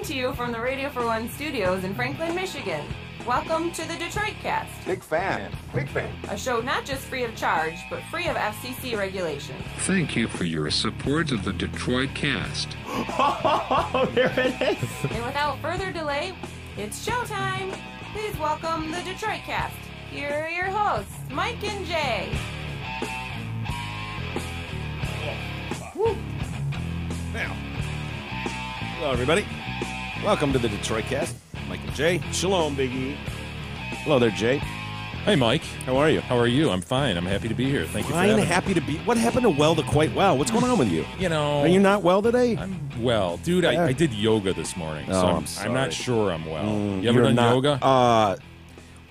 to you from the Radio for One studios in Franklin, Michigan. Welcome to the Detroit Cast. Big fan. Big fan. A show not just free of charge, but free of FCC regulations. Thank you for your support of the Detroit Cast. Oh, there it is. And without further delay, it's showtime. Please welcome the Detroit Cast. Here are your hosts, Mike and Jay. Woo. Now, hello everybody. Welcome to the Detroit Cast. Mike and Jay. Shalom, Biggie. Hello there, Jay. Hey, Mike. How are you? How are you? I'm fine. I'm happy to be here. Thank you for having me. Happy to be. What happened to well to quite well? What's going on with you? You know, Are you not well today? I'm well. Dude, I did yoga this morning, so I'm I'm not sure I'm well. You ever You're done not- yoga?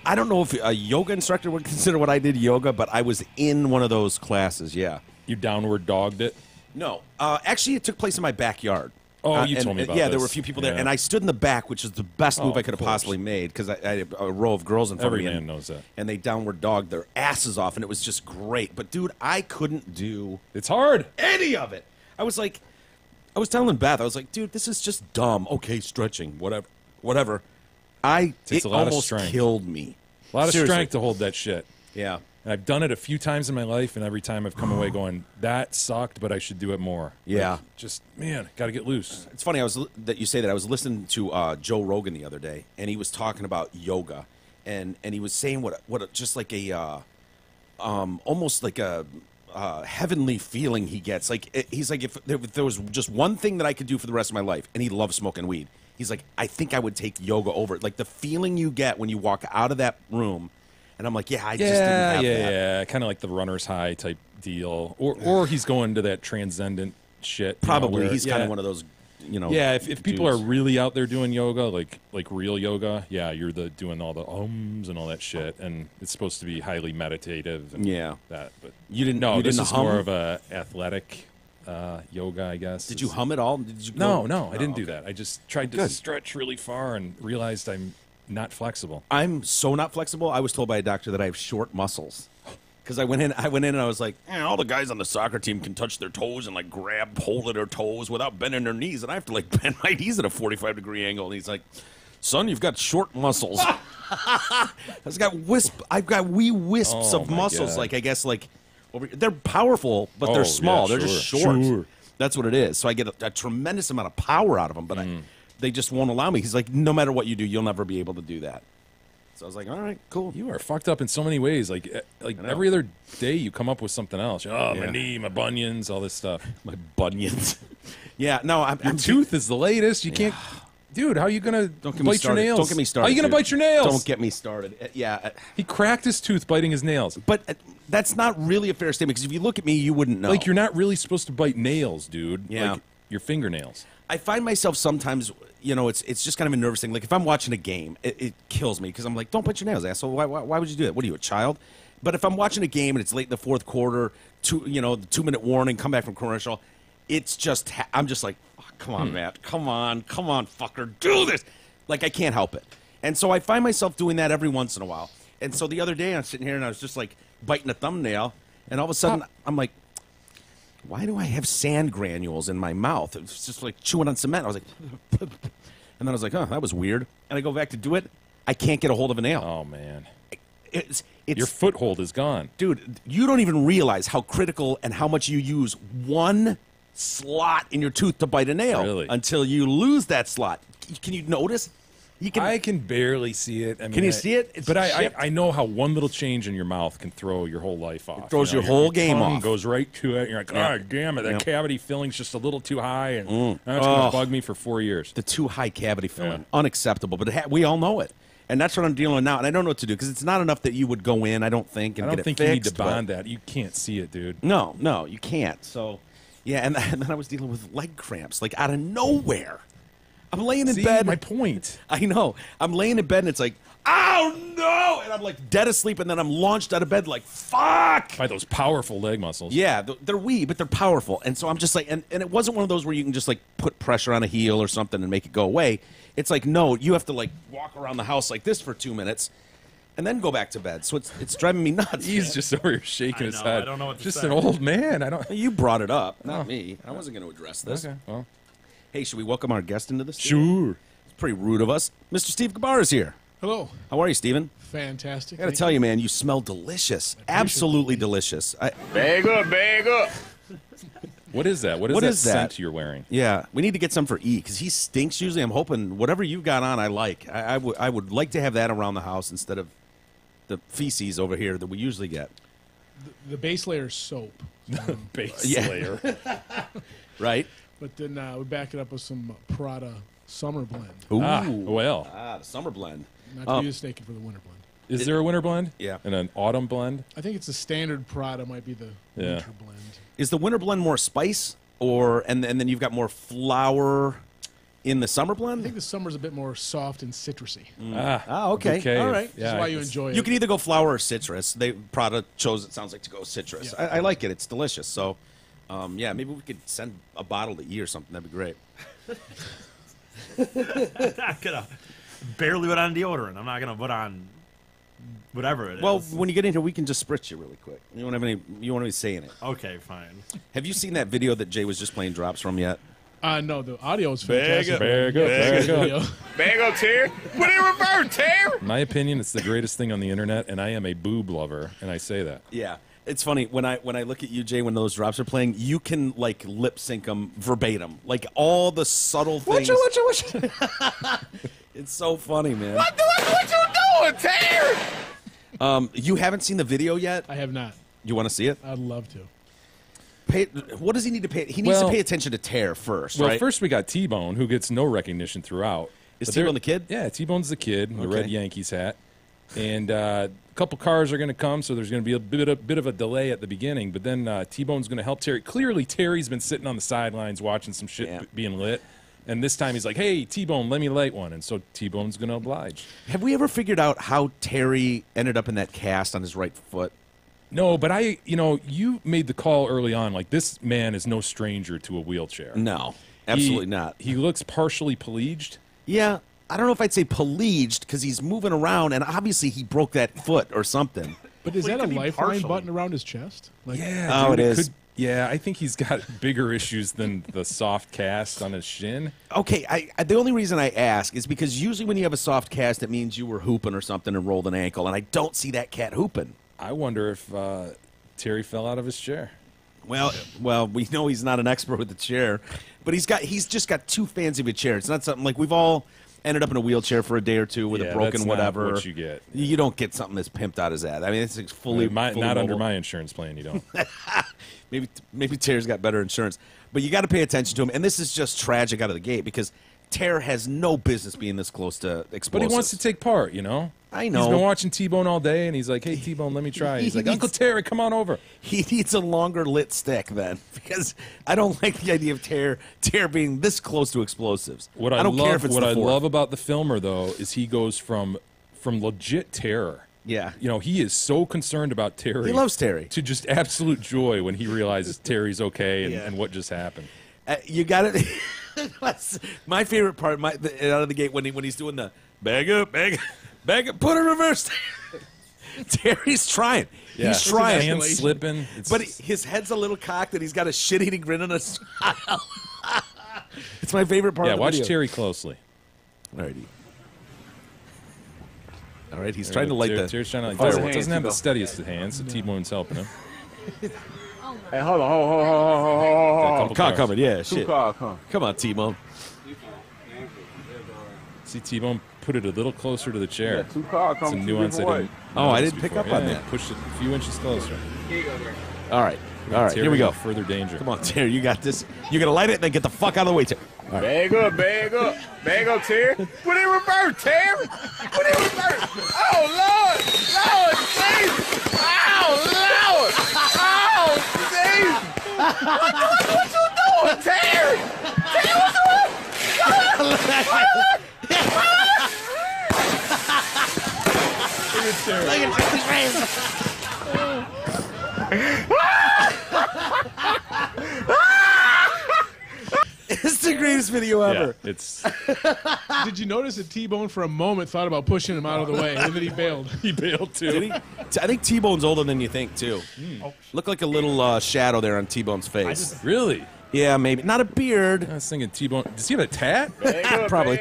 I don't know if a yoga instructor would consider what I did yoga, but I was in one of those classes, yeah. You downward dogged it? No. Actually, it took place in my backyard. Oh, you told me about yeah, this. there were a few people there, Yeah. and I stood in the back, which is the best move Oh, I could have of course. possibly made, because I had a row of girls in front Every of me. man knows that. And they downward dogged their asses off, and it was just great. But, dude, I couldn't do It's hard. any of it. I was telling Beth, I was like, dude, this is just dumb. Okay, stretching, whatever. Takes It a lot of almost strength. killed me. A lot of Seriously. strength to hold that shit. Yeah. And I've done it a few times in my life, and every time I've come away going, that sucked, but I should do it more. Yeah. Like, just, man, got to get loose. It's funny that you say that. I was listening to Joe Rogan the other day, and he was talking about yoga, and he was saying what just like a almost like a heavenly feeling he gets. Like he's like, if there was just one thing that I could do for the rest of my life, and he loves smoking weed. He's like, I think I would take yoga over it. Like the feeling you get when you walk out of that room, and I'm like, yeah, I just didn't have that. Yeah, kind of like the runner's high type deal, or he's going to that transcendent shit. Probably he's kind of one of those, Yeah, if people are dudes. really out there doing yoga, like real yoga, yeah, you're doing all the ums and all that shit, and it's supposed to be highly meditative. And Yeah. that. But You didn't. no, you this didn't is hum? more of a athletic yoga, I guess. Did you hum it all? Did you go? No, I didn't do okay. that. I just tried to Good. stretch really far and realized I'm not flexible. I'm so not flexible. I was told by a doctor that I have short muscles. Because I went in and I was like, all the guys on the soccer team can touch their toes and like grab hold of their toes without bending their knees, and I have to like bend my knees at a 45-degree angle. And he's like, son, you've got short muscles. I've got wee wisps Oh, of my muscles. God. Like I guess like they're powerful, but Oh, they're small. yeah, They're just sure. short. Sure. That's what it is. So I get a tremendous amount of power out of them, but they just won't allow me. He's like, no matter what you do, you'll never be able to do that. So I was like, all right, cool. You are fucked up in so many ways. Like every other day, you come up with something else. Oh, my Yeah. knee, my bunions, all this stuff. My bunions. Yeah, no, I'm Your tooth is the latest. You can't, dude. How are you gonna Don't get me bite your started. nails? Don't get me started. How are you gonna dude. bite your nails? Don't get me started. Yeah, He cracked his tooth biting his nails. but that's not really a fair statement because if you look at me, you wouldn't know. Like you're not really supposed to bite nails, dude. Yeah. Like your fingernails. I find myself sometimes, it's just kind of a nervous thing. Like if I'm watching a game, it kills me because I'm like, don't bite your nails, asshole. Why would you do that? What are you, a child? But if I'm watching a game and it's late in the fourth quarter, the 2-minute warning, come back from commercial, it's just I'm just like, oh, come on, Matt, come on, fucker, do this. Like I can't help it, and so I find myself doing that every once in a while. And so the other day I'm sitting here and I was just like biting a thumbnail, and all of a sudden I'm like, why do I have sand granules in my mouth? It was just like chewing on cement. I was like, and then I was like, oh, that was weird. And I go back to do it. I can't get a hold of a nail. Oh man, It's your foothold is gone. dude, you don't even realize how critical and how much you use one slot in your tooth to bite a nail Really? until you lose that slot. Can you notice? You can. I can barely see it. I mean, Can you see it? It's But I chipped. know how one little change in your mouth can throw your whole life off. throws your whole game tongue off. Goes right to it. You're like, Yeah. God damn it, that Yeah. cavity filling's just a little too high, and now it's gonna bug me for 4 years. The too high cavity filling, Yeah. unacceptable. But we all know it, and that's what I'm dealing with now. And I don't know what to do because it's not enough that you would go in. I don't think and I don't get think it you fixed. need to but- bond that. You can't see it, dude. No, you can't. So, yeah, and then I was dealing with leg cramps, like out of nowhere. I'm laying in See, bed. my point. I know. I'm laying in bed, and it's like, oh no! And I'm like dead asleep, and then I'm launched out of bed, like, fuck! By those powerful leg muscles. Yeah, they're wee, but they're powerful. And so I'm just like, and it wasn't one of those where you can just like put pressure on a heel or something and make it go away. It's like, no, you have to like walk around the house like this for 2 minutes. And then go back to bed. So it's driving me nuts. He's man. just over here shaking his know, head. I don't know what to just say. an old man. I don't. You brought it up, not me. I wasn't going to address this. Okay. Well, Hey, should we welcome our guest into the studio? Sure. It's pretty rude of us. Mr. Steve Gabar is here. Hello. How are you, Steven? Fantastic. I got to tell you, man, you smell delicious. Absolutely delicious. Bag up. What is that? What What that is that? scent you're wearing? Yeah, we need to get some for E because he stinks usually. I'm hoping whatever you've got on, I like. I would like to have that around the house instead of the feces over here that we usually get. The base layer is soap. Base Yeah. layer. Right? But then we back it up with some Prada Summer Blend. Ooh. Well, The summer blend. Not to be mistaken for the winter blend. is there a winter blend? Yeah. And an autumn blend? I think it's the standard Prada might be the winter blend. Is the winter blend more spice, and then you've got more flour in the summer I blend? think the summer's a bit more soft and citrusy. Ah, okay. bouquet All of- right. That's why you enjoy it. You can either go flour or citrus. Prada chose, it sounds like, to go citrus. Yeah. I like it. It's delicious. So, yeah, maybe we could send a bottle to E or something. That'd be great. I'm gonna barely put on deodorant. I'm not gonna put on whatever it is. Well, when you get in here, we can just spritz you really quick. You won't be saying it. okay, fine. Have you seen that video that Jay was just playing drops from yet? No, the audio is fantastic. Bag up. Video. Bag up, Terry. Put it in reverse, Terry. My opinion, it's the greatest thing on the internet, and I am a boob lover, and I say that. Yeah. It's funny when I look at you, Jay, when those drops are playing, you can like lip sync them verbatim, like all the subtle things. It's so funny, man. What you doing, Terry? You haven't seen the video yet? I have not. You want to see it? I'd love to. What does he need to pay? He needs to Well- pay attention to Tear first, Well, right? first we got T-Bone, who gets no recognition throughout. Is But they're- T-Bone the kid? Yeah, T-Bone's the kid in the red Okay. Yankees hat. And a couple cars are going to come, so there's going to be a bit of a delay at the beginning. But then T-Bone's going to help Terry. Clearly, Terry's been sitting on the sidelines watching some shit Yeah. being lit. And this time he's like, hey, T-Bone, let me light one. And so T-Bone's going to oblige. Have we ever figured out how Terry ended up in that cast on his right foot? No, but you made the call early on. Like, this man is no stranger to a wheelchair. No, absolutely not. He looks partially paleaged. Yeah, I don't know if I'd say paleaged because he's moving around, and obviously he broke that foot or something. But is Well, it that a could be lifeline partially. button around his chest? Like, Yeah, Oh, dude, it is. Yeah, I think he's got bigger issues than the soft cast on his shin. Okay, the only reason I ask is because usually when you have a soft cast, it means you were hooping or something and rolled an ankle, and I don't see that cat hooping. I wonder if Terry fell out of his chair. Well, we know he's not an expert with the chair, but he's just got too fancy of a chair. It's not something like we've all ended up in a wheelchair for a day or two with Yeah, a broken that's not whatever. what you get. You don't get something that's pimped out as that. I mean, it's fully, fully Not under mobile. my insurance plan, you don't. Maybe Terry's got better insurance, but you got to pay attention to him. And this is just tragic out of the gate because Terry has no business being this close to explosives. But he wants to take part, you know? I know. He's been watching T-Bone all day, and he's like, hey, T-Bone, let me try. He's like, He Uncle needs- Terry, come on over. He needs a longer lit stick then, because I don't like the idea of Terry being this close to explosives. What I don't care if it's what the I fourth. love about the filmer, though, is he goes from legit terror. Yeah. You know, he is so concerned about Terry. He loves Terry. To just absolute joy when he realizes Terry's okay and, Yeah. and what just happened. You got it. My favorite part, out of the gate when he's doing the bag up, put in reverse. Terry's trying. Yeah. He's trying. Hands slipping. It's- But his head's a little cocked and he's got a shit-eating grin on his smile. It's my favorite part yeah, of the watch video. Terry closely. All right, he's trying to light the Terry's trying to light Hold the your Doesn't hands, have the T-Bone. steadiest of hands, so T-Bone's helping him. Hey, hold on. Got a couple car cars. coming. Yeah, Two shit. cars, huh? Come on, T-Bone. See, T-Bone put it a little closer to the chair. Yeah, two cars It's a coming nuance I didn't Oh, I notice didn't pick before. up on Yeah, that. Pushed it a few inches closer. All right, Terry here we go. in Further danger. Come on, Terry, you got this. You're gonna light it, and then get the fuck out of the way, Terry. Bag up, Terry. Put it in reverse, Terry. Put it in reverse. Oh, Lord, Jesus. Oh, Lord. Oh, Jesus. What you doing, Terry? Terry, what's wrong? It's the greatest video ever. Yeah, it's Did you notice that T-Bone for a moment thought about pushing him out of the way, and then he bailed? he bailed too. Did he? I think T-Bone's older than you think too. Look like a little shadow there on T-Bone's face. Really? Yeah, maybe. Not a beard. I was thinking T-Bone. Does he have a tat? Probably.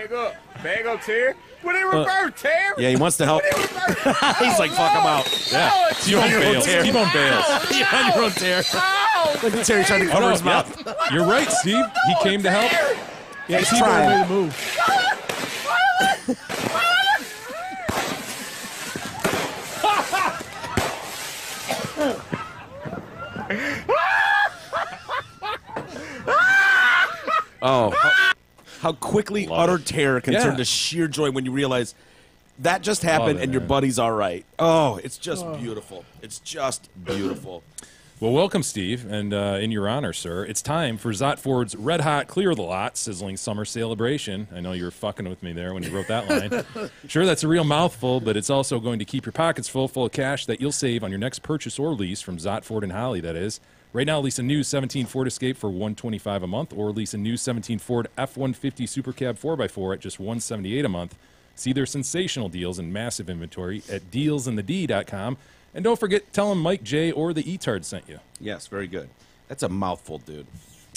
Bag up, Terry. Would he revert, Terry? Yeah, he wants to help. He's like, fuck him out. Yeah. T-Bone bails. T-Bone bails. You're on your own, Terry. Look at Terry trying to cover his mouth. You're right, Steve. He came to help. Yeah, he's T-Bone trying. made a move. Oh, how quickly utter terror can Yeah. turn to sheer joy when you realize that just happened it, and your man. buddy's all right. Oh, it's just beautiful. It's just beautiful. Well, welcome, Steve, and in your honor, sir, it's time for Zott Ford's Red Hot Clear the Lot Sizzling Summer Celebration. I know you were fucking with me there when you wrote that line. Sure, that's a real mouthful, but it's also going to keep your pockets full of cash that you'll save on your next purchase or lease from Zott Ford and Holly, that is. Right now, lease a new 17 Ford Escape for $125 a month, or lease a new 17 Ford F-150 Super Cab 4x4 at just $178 a month. See their sensational deals and massive inventory at dealsinthed.com. And don't forget, tell them Mike J or the E-Tard sent you. Yes, very good. That's a mouthful, dude.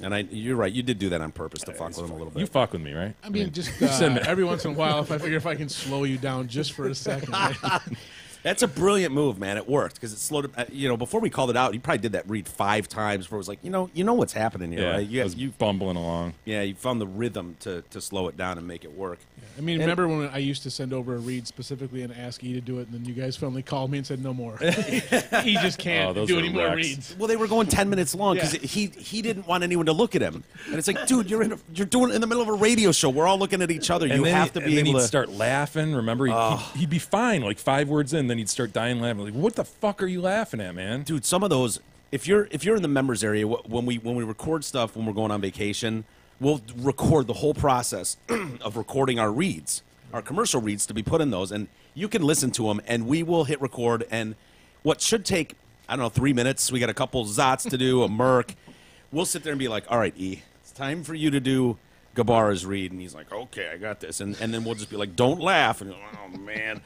And you're right. You did do that on purpose to fuck with him a little bit. You fuck with me, right? I mean, just every once in a while, if I figure if I can slow you down just for a second. That's a brilliant move, man. It worked because it slowed. Before we called it out, you probably did that read 5 times before it was like, you know what's happening here, right? I was bumbling along. Yeah, you found the rhythm to slow it down and make it work. I mean, remember when I used to send over a read specifically and ask E to do it, and then you guys finally called me and said no more. E just can't those do are any more wrecks. reads. Well, they were going 10 minutes long because Yeah. he didn't want anyone to look at him, and it's like, dude, you're doing it in the middle of a radio show. We're all looking at each other. You have to be and then able he'd to start laughing. Remember, he'd be fine like 5 words in, then he'd start dying laughing. Like, what the fuck are you laughing at, man? Dude, some of those. If you're in the members area, when we record stuff when we're going on vacation, we'll record the whole process of recording our reads, our commercial reads to be put in those, and you can listen to them, and we will hit record, and what should take, I don't know, 3 minutes, we got a couple Zots to do, a Merc, we'll sit there and be like, all right, E, it's time for you to do Gabarra's read, and he's like, okay, I got this, and then we'll just be like, don't laugh, and oh, man.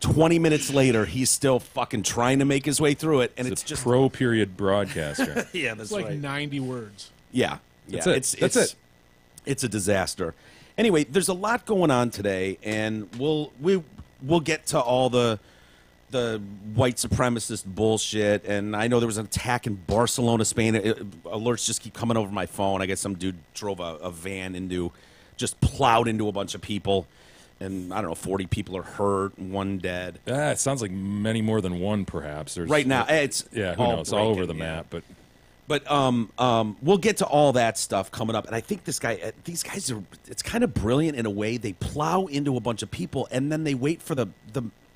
20 minutes later, he's still fucking trying to make his way through it, and it's just pro period broadcaster. yeah, that's It's like right. 90 words. Yeah, That's it. That's it. It's a disaster. Anyway, there's a lot going on today, and we'll get to all the white supremacist bullshit. And I know there was an attack in Barcelona, Spain. Alerts just keep coming over my phone. I guess some dude drove a van just plowed into a bunch of people. And I don't know, 40 people are hurt, 1 dead. It sounds like many more than one, perhaps. There's, Right now, it's who knows? All over the map, but we'll get to all that stuff coming up. And I think these guys are, it's kind of brilliant in a way. They plow into a bunch of people, and then they wait for the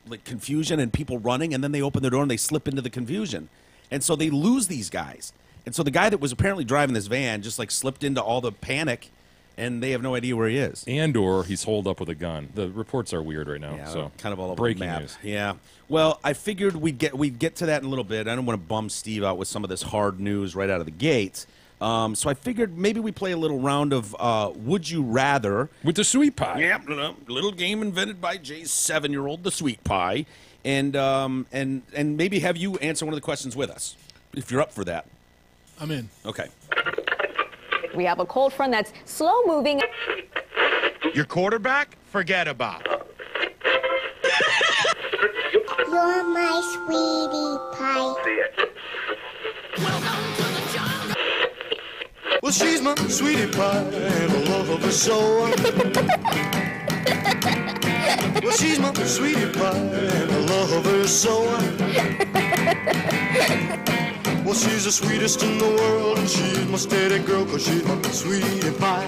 like confusion and people running, and then they open the door and they slip into the confusion. And so they lose these guys. And so the guy that was apparently driving this van just like slipped into all the panic, and they have no idea where he is. or he's holed up with a gun. The reports are weird right now. Yeah, so kind of all over breaking the map. news. Yeah. Well, I figured we'd get to that in a little bit. I don't want to bum Steve out with some of this hard news right out of the gate. So I figured maybe we play a little round of Would You Rather. With the sweet pie. Yeah, little game invented by Jay's 7-year-old, the sweet pie. And maybe have you answer one of the questions with us, if you're up for that. I'm in. Okay. We have a cold front that's slow moving. Your quarterback? Forget about. You're my sweetie pie. Well, she's my sweetie pie and I love her so. Well, she's my sweetie pie and I love her so. Well, she's the sweetest in the world and she's my steady girl 'cause she's my sweetie pie.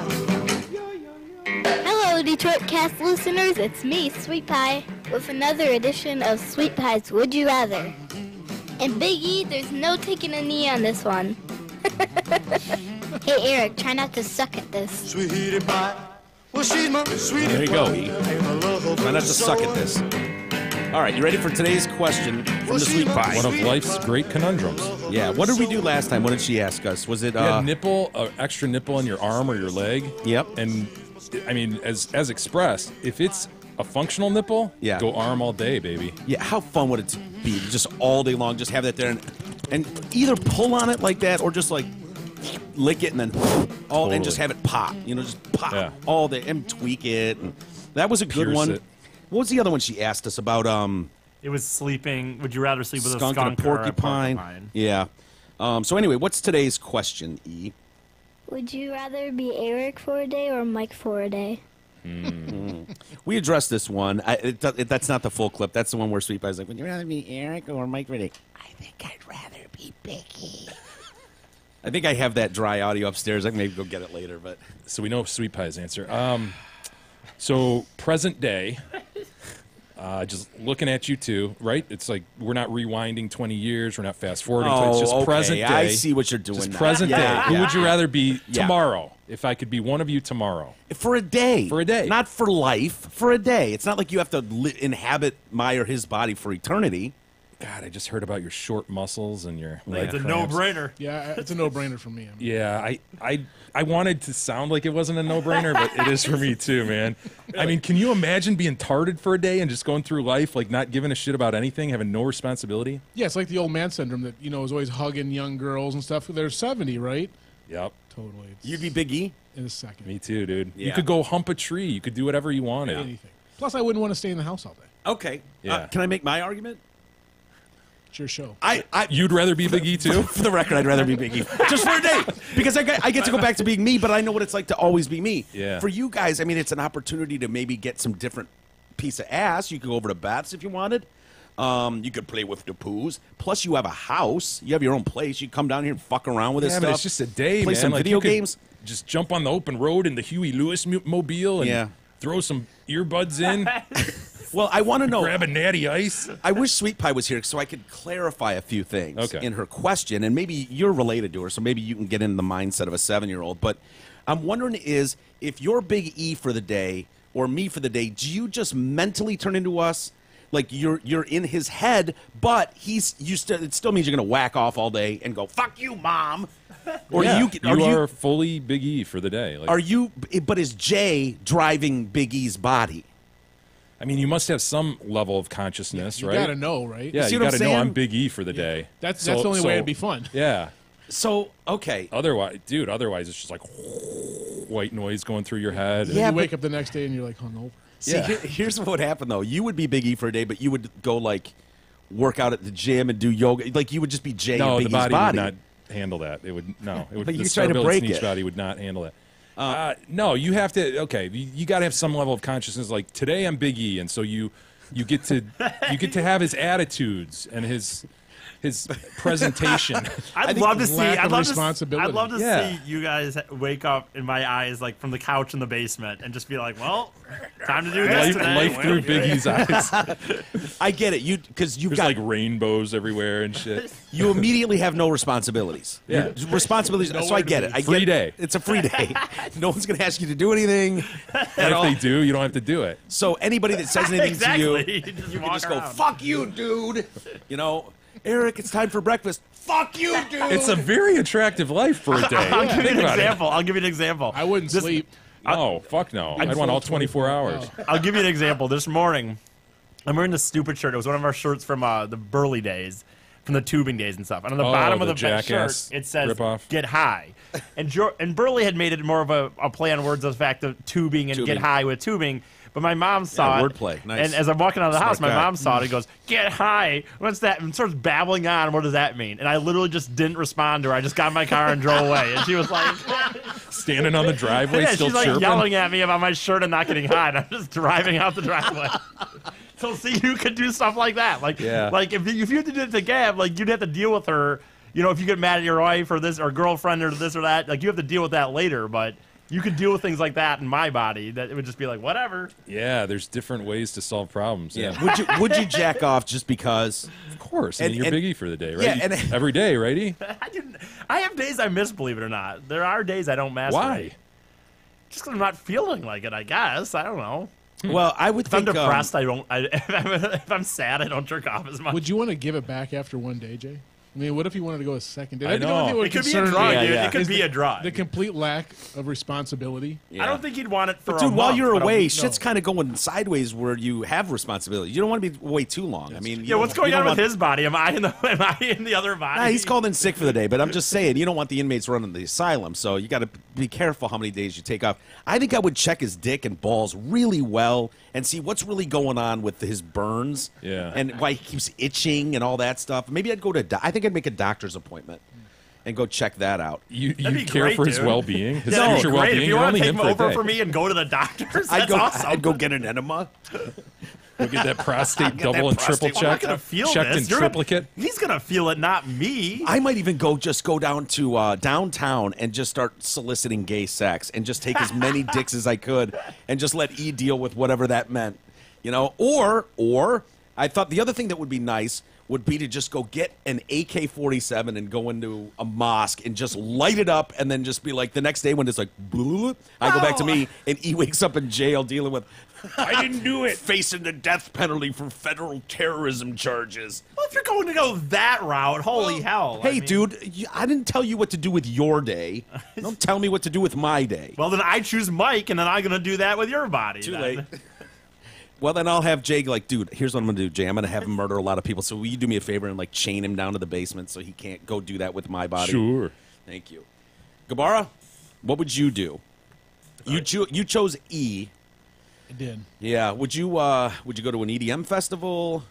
Hello, Detroit Cast listeners. It's me, Sweet Pie, with another edition of Sweet Pie's Would You Rather. And Big E, there's no taking a knee on this one. Hey, Eric, try not to suck at this. Sweetie pie. Well, she's my sweetie There you pie. go, E. and I love her Try not to so. suck at this. All right, you ready for today's question from the sweet pie? One of life's great conundrums. Yeah, what did we do last time? What did she ask us? Was it You had nipple, extra nipple on your arm or your leg. Yep. And I mean, as expressed, if it's a functional nipple, Yeah. go arm all day, baby. Yeah, how fun would it be to just all day long just have that there and either pull on it like that or just like lick it and then and just have it pop. You know, just pop all day and tweak it. And that was a good one. What was the other one she asked us about? It was sleeping. Would you rather sleep with a skunk skunk and a porcupine? Yeah. So anyway, what's today's question, E? Would you rather be Eric for a day or Mike for a day? We addressed this one. That's not the full clip. That's the one where Sweet Pie's like, would you rather be Eric or Mike for a day? I think I'd rather be Biggie. I think I have that dry audio upstairs. I can maybe go get it later. But so we know Sweet Pie's answer. So present day, just looking at you two, right? It's like we're not rewinding 20 years. We're not fast forwarding. It's just present day. I see what you're doing. Just now. present day. Who would you rather be tomorrow? If I could be one of you tomorrow. For a day. For a day. Not for life. For a day. It's not like you have to inhabit my or his body for eternity. God, I just heard about your short muscles and your leg It's a cramps. no-brainer. Yeah, it's a no-brainer for me. Yeah, I wanted to sound like it wasn't a no-brainer, but it is for me too, man. I mean, can you imagine being tarded for a day and just going through life like not giving a shit about anything, having no responsibility? Yeah, it's like the old man syndrome that, you know, is always hugging young girls and stuff. They're 70, right? Yep. Totally. You'd be Big E? In a second. Me too, dude. Yeah. You could go hump a tree. You could do whatever you wanted. Anything. Plus, I wouldn't want to stay in the house all day. Okay. Yeah. Can I make my argument? It's your show. You'd rather be Big E too? For the record, I'd rather be Big E. Just for a day. Because I get to go back to being me, but I know what it's like to always be me. Yeah. For you guys, I mean, it's an opportunity to maybe get some different piece of ass. You could go over to Beth's if you wanted. You could play with the poos. Plus, you have a house. You have your own place. You come down here and fuck around with this stuff. But it's just a day, play man. some Like, video you could games. Just jump on the open road in the Huey Lewis mobile and throw some earbuds in. Well, I want to know. Grab a natty ice. I wish Sweet Pie was here so I could clarify a few things in her question, and maybe you're related to her, so maybe you can get into the mindset of a 7-year-old. But I'm wondering is if you're Big E for the day or me for the day, do you just mentally turn into us? Like you're in his head, but it still means you're going to whack off all day and go, fuck you, Mom. Or you are fully Big E for the day. Like, are you? But is Jay driving Big E's body? I mean, you must have some level of consciousness, you right? You got to know, right? Yeah, you got to know I'm Big E for the day. That's the only way it'd be fun. Yeah. So, okay. Otherwise, it's just like white noise going through your head. Yeah, you wake up the next day and you're like hungover. See, here's what would happen, though. You would be Big E for a day, but you would go, like, work out at the gym and do yoga. Like, you would just be Jay and Big E's body. No, the body would not handle that. It would, no. It would, but you the try to break it. body would not handle it. No, you have to, you got to have some level of consciousness. Like, today I'm Big E, and so you get to have his attitudes and his presentation. I'd love to see. I'd love to Yeah. see you guys wake up in my eyes, like from the couch in the basement, and just be like, "Well, time to do this today." Life through Big E's eyes. I get it. Because you've There's got like rainbows everywhere and shit. You immediately have no responsibilities. Yeah. Responsibilities. So I get it. Free day. It's a free day. No one's going to ask you to do anything. And if they do, you don't have to do it. So anybody that says anything to you, you can just go, "Fuck you, dude." You know, Eric, it's time for breakfast. Fuck you, dude. It's a very attractive life for a day. I'll give you an example. I wouldn't sleep. No, fuck no. I'd want all 24 hours. I'll give you an example. This morning, I'm wearing this stupid shirt. It was one of our shirts from the Burley days, from the tubing days and stuff. And on the bottom of the shirt, it says, ripoff. "Get high." And Burley had made it more of a play on words of the fact of tubing and get high with tubing. But my mom saw it. Wordplay. Nice. And as I'm walking out of the house, my guy. mom saw it and goes, "Get high." What's that? And starts babbling on. What does that mean? And I literally just didn't respond to her. I just got in my car and drove away. And she was like, standing on the driveway, yeah, still she's like chirping. yelling at me about my shirt and not getting high. And I'm just driving out the driveway. So see, you could do stuff like that. Like if you had to do it to Gab, like you'd have to deal with her. You know, if you get mad at your wife or this or girlfriend or this or that, like you have to deal with that later. But you could deal with things like that in my body that it would just be like whatever. Yeah, there's different ways to solve problems. Yeah. Would you jack off just because? Of course. And you're Big E for the day, right? Yeah, and every day, righty? I have days I miss, believe it or not. There are days I don't masturbate. Why? Just because I'm not feeling like it, I guess. I don't know. Well, I would think if I'm depressed, I don't. If I'm sad, I don't jerk off as much. Would you want to give it back after one day, Jay? I mean, what if he wanted to go a second date? I know. It could be a drug, dude. It could be a drug. The complete lack of responsibility. I don't think he'd want it for but a dude, while month, you're but a away, week. shit's kind of going sideways where you have responsibility. You don't want to be away too long. I mean, Yeah, what's going on with his body? Am I in the other body? Nah, he's called in sick for the day, but I'm just saying, you don't want the inmates running the asylum, so you got to be careful how many days you take off. I think I would check his dick and balls really well and see what's really going on with his burns and why he keeps itching and all that stuff. Maybe I'd go to I think I'd make a doctor's appointment and go check that out. You care great, for his dude. well-being? His Yeah, future that'd be great. well-being? If you You're want only to take in him for a over day. for me and go to the doctors, that's awesome. I'd go get an enema. Go get that prostate Get double that and triple prostate- I'm not checked. going to feel checked this. in triplicate. He's going to feel it, not me. I might even go down to downtown and just start soliciting gay sex and just take as many dicks as I could and just let E deal with whatever that meant, you know. Or I thought the other thing that would be nice would be to just go get an AK-47 and go into a mosque and just light it up and then just be like the next day when it's like, I go back to me and E wakes up in jail dealing with, I didn't do it, facing the death penalty for federal terrorism charges. Well, if you're going to go that route, holy hell. Hey, I mean, dude, I didn't tell you what to do with your day. Don't tell me what to do with my day. Well, then I choose Mike, and then I'm going to do that with your body. Too then. late. Well, then I'll have Jay like, dude, here's what I'm going to do, Jay. I'm going to have him murder a lot of people. So will you do me a favor and, like, chain him down to the basement so he can't go do that with my body? Sure. Thank you. Gabara, what would you do? You chose E. I did. Yeah. Would you go to an EDM festival?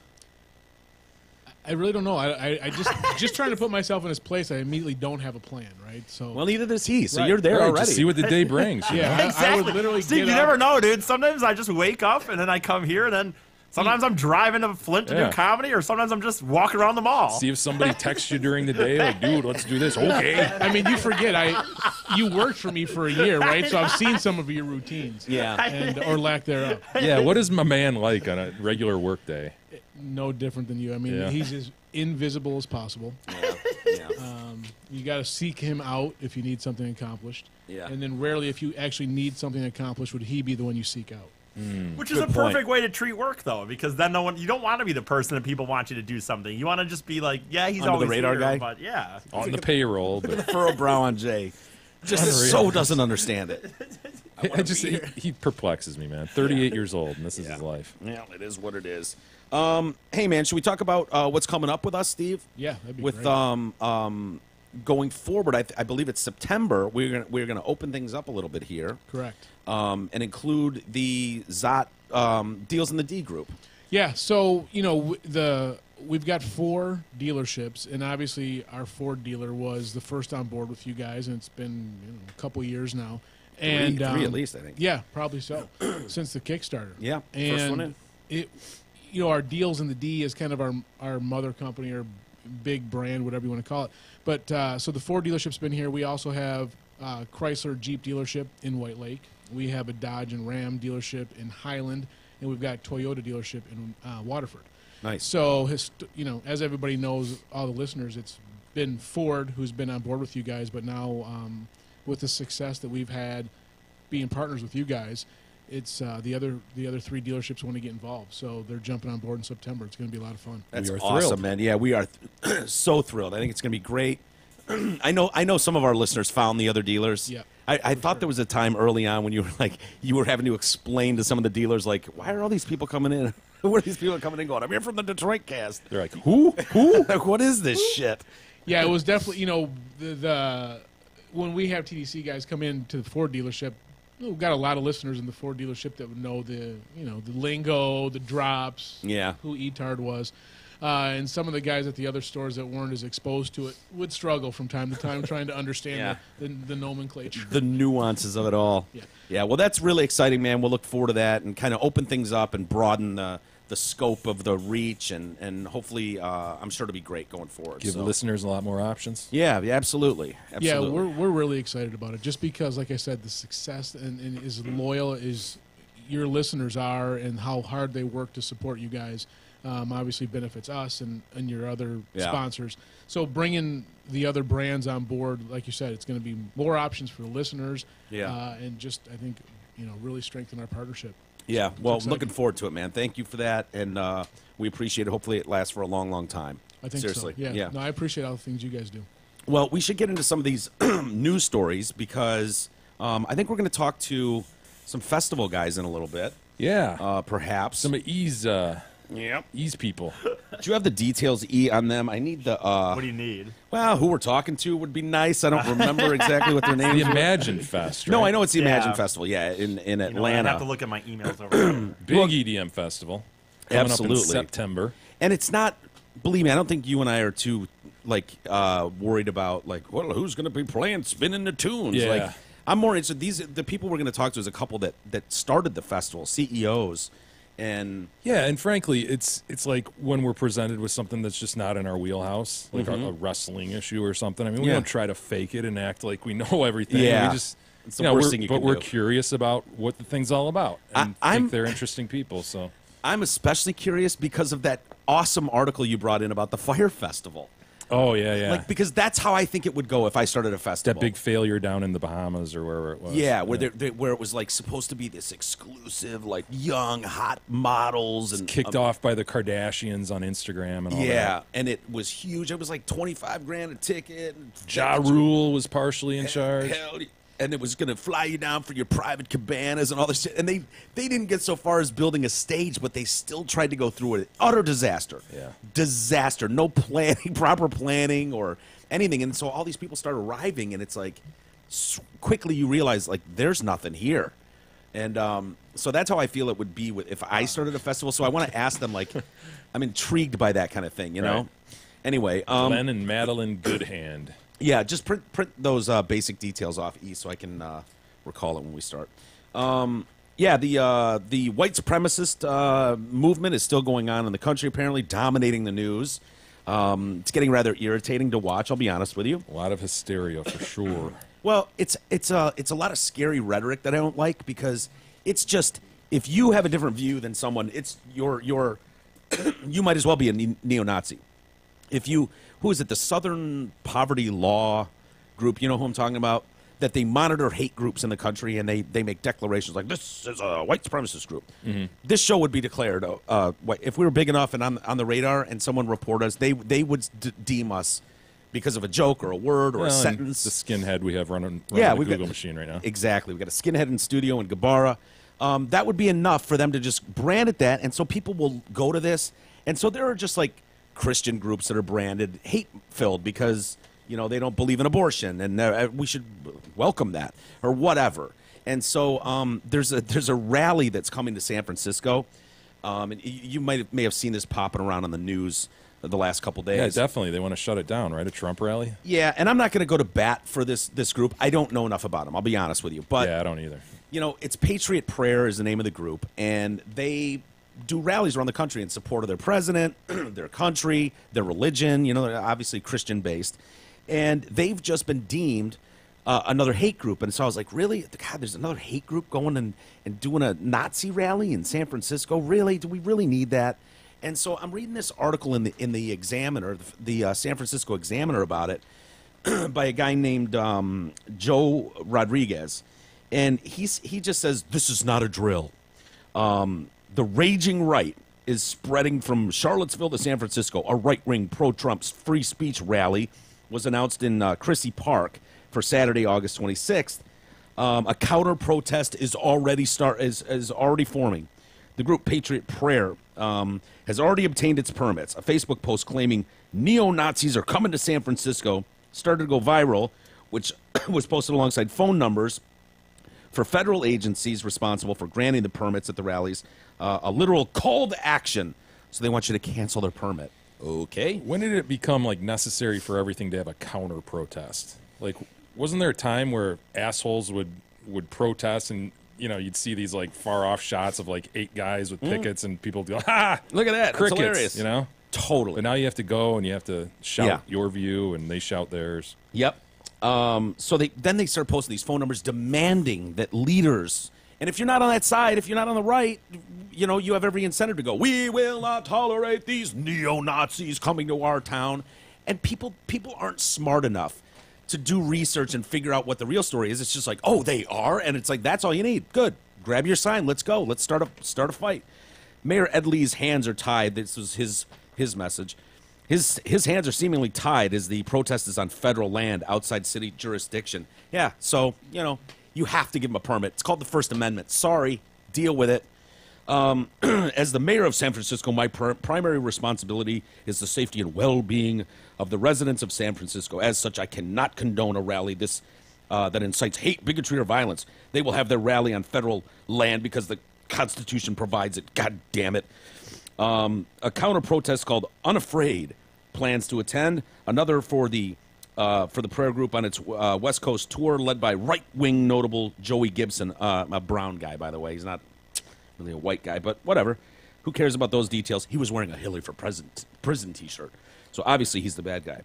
I really don't know. I just trying to put myself in his place. I immediately don't have a plan, right? So Well, neither does he. So Right. you're there Right, already. just see what the day brings. you know? yeah, Exactly. I would literally Steve, get you up. never know, dude. Sometimes I just wake up, and then I come here, and then sometimes I'm driving to Flint to Yeah. do comedy, or sometimes I'm just walking around the mall. See if somebody texts you during the day, like, dude, let's do this. Okay. I mean, you forget you worked for me for a year, right? So I've seen some of your routines, Yeah. or lack thereof. Yeah, what is my man like on a regular work day? No different than you. I mean, Yeah. he's as invisible as possible. Yeah. You got to seek him out if you need something accomplished. Yeah. And then rarely, if you actually need something accomplished, would he be the one you seek out? Which is Good a point. perfect way to treat work, though, because then you don't want to be the person that people want you to do something. You want to just be like, yeah, he's Under the always radar here, guy? but yeah. On the payroll. But Furrow brow on Jay. Just Unreal. so doesn't understand it. he perplexes me, man. 38 years old, and this is his life. Yeah, it is what it is. Hey, man, should we talk about what's coming up with us, Steve? Yeah, that'd be With great. going forward, I believe it's September. We're gonna open things up a little bit here, Correct. and include the Zot deals in the D group. Yeah, so we've got 4 dealerships, and obviously our Ford dealer was the first on board with you guys, and it's been a couple years now. And Three at least, I think. Yeah, probably so, since the Kickstarter. Yeah, and first one in. It, our deals in the D is kind of our mother company or big brand, whatever you want to call it. But so the Ford dealership's been here. We also have Chrysler Jeep dealership in White Lake. We have a Dodge and Ram dealership in Highland, and we've got Toyota dealership in Waterford. Nice. So, as everybody knows, all the listeners, it's been Ford who's been on board with you guys, but now with the success that we've had being partners with you guys, it's the other 3 dealerships want to get involved. So they're jumping on board in September. It's going to be a lot of fun. That's We are awesome, thrilled. man. Yeah, we are so thrilled. I think it's going to be great. I know some of our listeners found the other dealers. Yeah, I thought there was a time early on when you were having to explain to some of the dealers, like, why are all these people coming in? Who are these people coming in going, I'm here from the Detroit cast. They're like, who? Like, what is this shit? Yeah, it was definitely, the when we have TDC guys come in to the Ford dealership, we've got a lot of listeners in the Ford dealership that would know the lingo, the drops, Yeah. who E-Tard was. And some of the guys at the other stores that weren't as exposed to it would struggle from time to time trying to understand the nomenclature. The nuances of it all. Yeah. Yeah, well, that's really exciting, man. We'll look forward to that and kind of open things up and broaden the scope of the reach, and hopefully, I'm sure it'll be great going forward. Give So- listeners a lot more options. Yeah, absolutely. Yeah, Absolutely. we're really excited about it just because, like I said, the success and as loyal as your listeners are and how hard they work to support you guys obviously benefits us and your other sponsors. So bringing the other brands on board, like you said, it's going to be more options for the listeners and just, I think, really strengthen our partnership. Yeah, well, exciting. looking forward to it, man. Thank you for that, and we appreciate it. Hopefully it lasts for a long, long time. I think Seriously, so. yeah. No, I appreciate all the things you guys do. Well, we should get into some of these news stories because I think we're going to talk to some festival guys in a little bit. Yeah. Perhaps. Some ease people. Do you have the details, E, on them? I need the... What do you need? Well, who we're talking to would be nice. I don't remember exactly what their names The were. Imagine Fest, right? No, I know it's the Imagine Yeah. Festival, in I Atlanta. have to look at my emails over there. Big EDM festival. Coming Absolutely. up in September. And it's not... Believe me, I don't think you and I are too, worried about, well, who's going to be playing, spinning the tunes. Yeah. I'm more interested... The people we're going to talk to is a couple that started the festival, CEOs, and... Yeah, and frankly, it's like when we're presented with something that's just not in our wheelhouse, like a wrestling issue or something. I mean, we don't try to fake it and act like we know everything. Yeah. We just... It's the worst thing you can we're do. curious about what the thing's all about. And think they're interesting people, so... I'm especially curious because of that awesome article you brought in about the Fire Festival. Oh, yeah. Because that's how I think it would go if I started a festival. That big failure down in the Bahamas or wherever it was. Yeah, where it was supposed to be this exclusive, young, hot models. And kicked off by the Kardashians on Instagram and all that. Yeah, and it was huge. It was like $25,000 a ticket. Ja Rule was partially in charge. And it was going to fly you down for your private cabanas and all this shit. And they didn't get so far as building a stage, but they still tried to go through it. Utter disaster. Yeah. Disaster. No planning, proper planning or anything. And so all these people start arriving, and it's quickly you realize, there's nothing here. And so that's how I feel it would be if I started a festival. So I want to ask them, I'm intrigued by that kind of thing, you know? Right. Anyway. Glenn and Madeline Goodhand. Yeah, just print those basic details off, E, so I can recall it when we start. The white supremacist movement is still going on in the country, apparently dominating the news. It's getting rather irritating to watch, I'll be honest with you. A lot of hysteria, for sure. Well, it's a lot of scary rhetoric that I don't like because it's just, if you have a different view than someone, it's you might as well be a neo-Nazi. Who is it? The Southern Poverty Law Group, you know who I'm talking about? That they monitor hate groups in the country, and they make declarations like, this is a white supremacist group. Mm-hmm. This show would be declared, if we were big enough and on the radar and someone reported us, they would deem us because of a joke or a word or a sentence. The skinhead we have running the Google machine right now. Exactly. We've got a skinhead in studio in Gabara. That would be enough for them to just brand it that, and so people will go to this. And so there are just Christian groups that are branded hate-filled because, they don't believe in abortion, and we should welcome that, or whatever. And so there's a rally that's coming to San Francisco. And you may have seen this popping around on the news the last couple days. Yeah, definitely. They want to shut it down, right? A Trump rally? Yeah, and I'm not going to go to bat for this group. I don't know enough about them, I'll be honest with you. But yeah, I don't either. It's Patriot Prayer is the name of the group, and they do rallies around the country in support of their president, their country, their religion. They're obviously Christian-based. And they've just been deemed another hate group. And so I was like, really? God, there's another hate group going and doing a Nazi rally in San Francisco? Really? Do we really need that? And so I'm reading this article in the Examiner, the San Francisco Examiner about it, by a guy named Joe Rodriguez. And he just says, this is not a drill. The raging right is spreading from Charlottesville to San Francisco. A right-wing pro-Trump's free speech rally was announced in Crissy Park for Saturday, August 26th. A counter-protest is already forming. The group Patriot Prayer has already obtained its permits. A Facebook post claiming neo-Nazis are coming to San Francisco started to go viral, which was posted alongside phone numbers for federal agencies responsible for granting the permits at the rallies, a literal call to action. So they want you to cancel their permit. Okay. When did it become necessary for everything to have a counter protest? Wasn't there a time where assholes would protest and you'd see these far off shots of 8 guys with pickets and people go, ha! Look at that. Crickets, that's hilarious. Totally. But now you have to go and you have to shout your view and they shout theirs. Yep. So they start posting these phone numbers demanding that leaders, and if you're not on that side, if you're not on the right, you have every incentive to go, we will not tolerate these neo-Nazis coming to our town. And people aren't smart enough to do research and figure out what the real story is. It's just oh, they are, and it's that's all you need. Good. Grab your sign. Let's go. Let's start a fight. Mayor Ed Lee's hands are tied. This was his message. His hands are seemingly tied as the protest is on federal land outside city jurisdiction. Yeah, so, you have to give him a permit. It's called the First Amendment. Sorry, deal with it. As the mayor of San Francisco, my primary responsibility is the safety and well-being of the residents of San Francisco. As such, I cannot condone a rally that incites hate, bigotry, or violence. They will have their rally on federal land because the Constitution provides it. God damn it. A counter-protest called Unafraid plans to attend. Another for the prayer group on its West Coast tour, led by right-wing notable Joey Gibson, a brown guy, by the way. He's not really a white guy, but whatever. Who cares about those details? He was wearing a Hillary for prison T-shirt, so obviously he's the bad guy.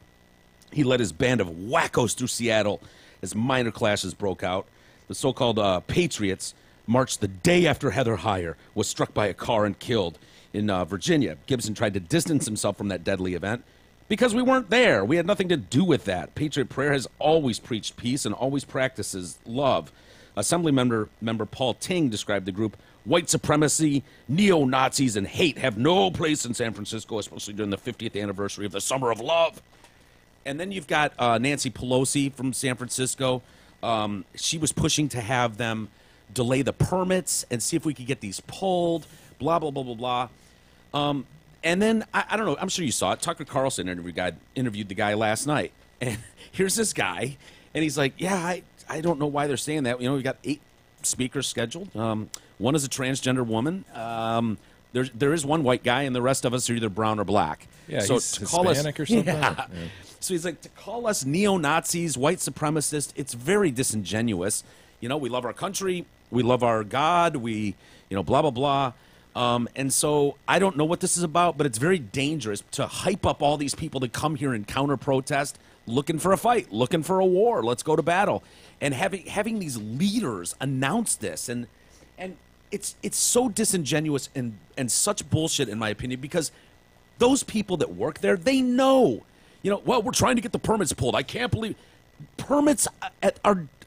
He led his band of wackos through Seattle as minor clashes broke out. The so-called Patriots marched the day after Heather Heyer was struck by a car and killed in Virginia. Gibson tried to distance himself from that deadly event because we weren't there. We had nothing to do with that. Patriot Prayer has always preached peace and always practices love. Assembly member Paul Ting described the group, white supremacy, neo-Nazis, and hate have no place in San Francisco, especially during the 50th anniversary of the Summer of Love. And then you've got Nancy Pelosi from San Francisco. She was pushing to have them delay the permits and see if we could get these pulled, blah, blah, blah, blah, blah. And then, I don't know, I'm sure you saw it. Tucker Carlson interviewed the guy last night. And here's this guy, and he's like, yeah, I don't know why they're saying that. We got 8 speakers scheduled. One is a transgender woman. There is one white guy, and the rest of us are either brown or black. Yeah, so he's to call Hispanic or something. Yeah. Yeah. So he's like, to call us neo-Nazis, white supremacists, it's very disingenuous. We love our country, we love our God, we, blah, blah, blah. And so I don't know what this is about, but it's very dangerous to hype up all these people to come here and counter-protest, looking for a fight, looking for a war, let's go to battle. And having these leaders announce this, and it's so disingenuous and such bullshit, in my opinion, because those people that work there, they know, well, we're trying to get the permits pulled. I can't believe permits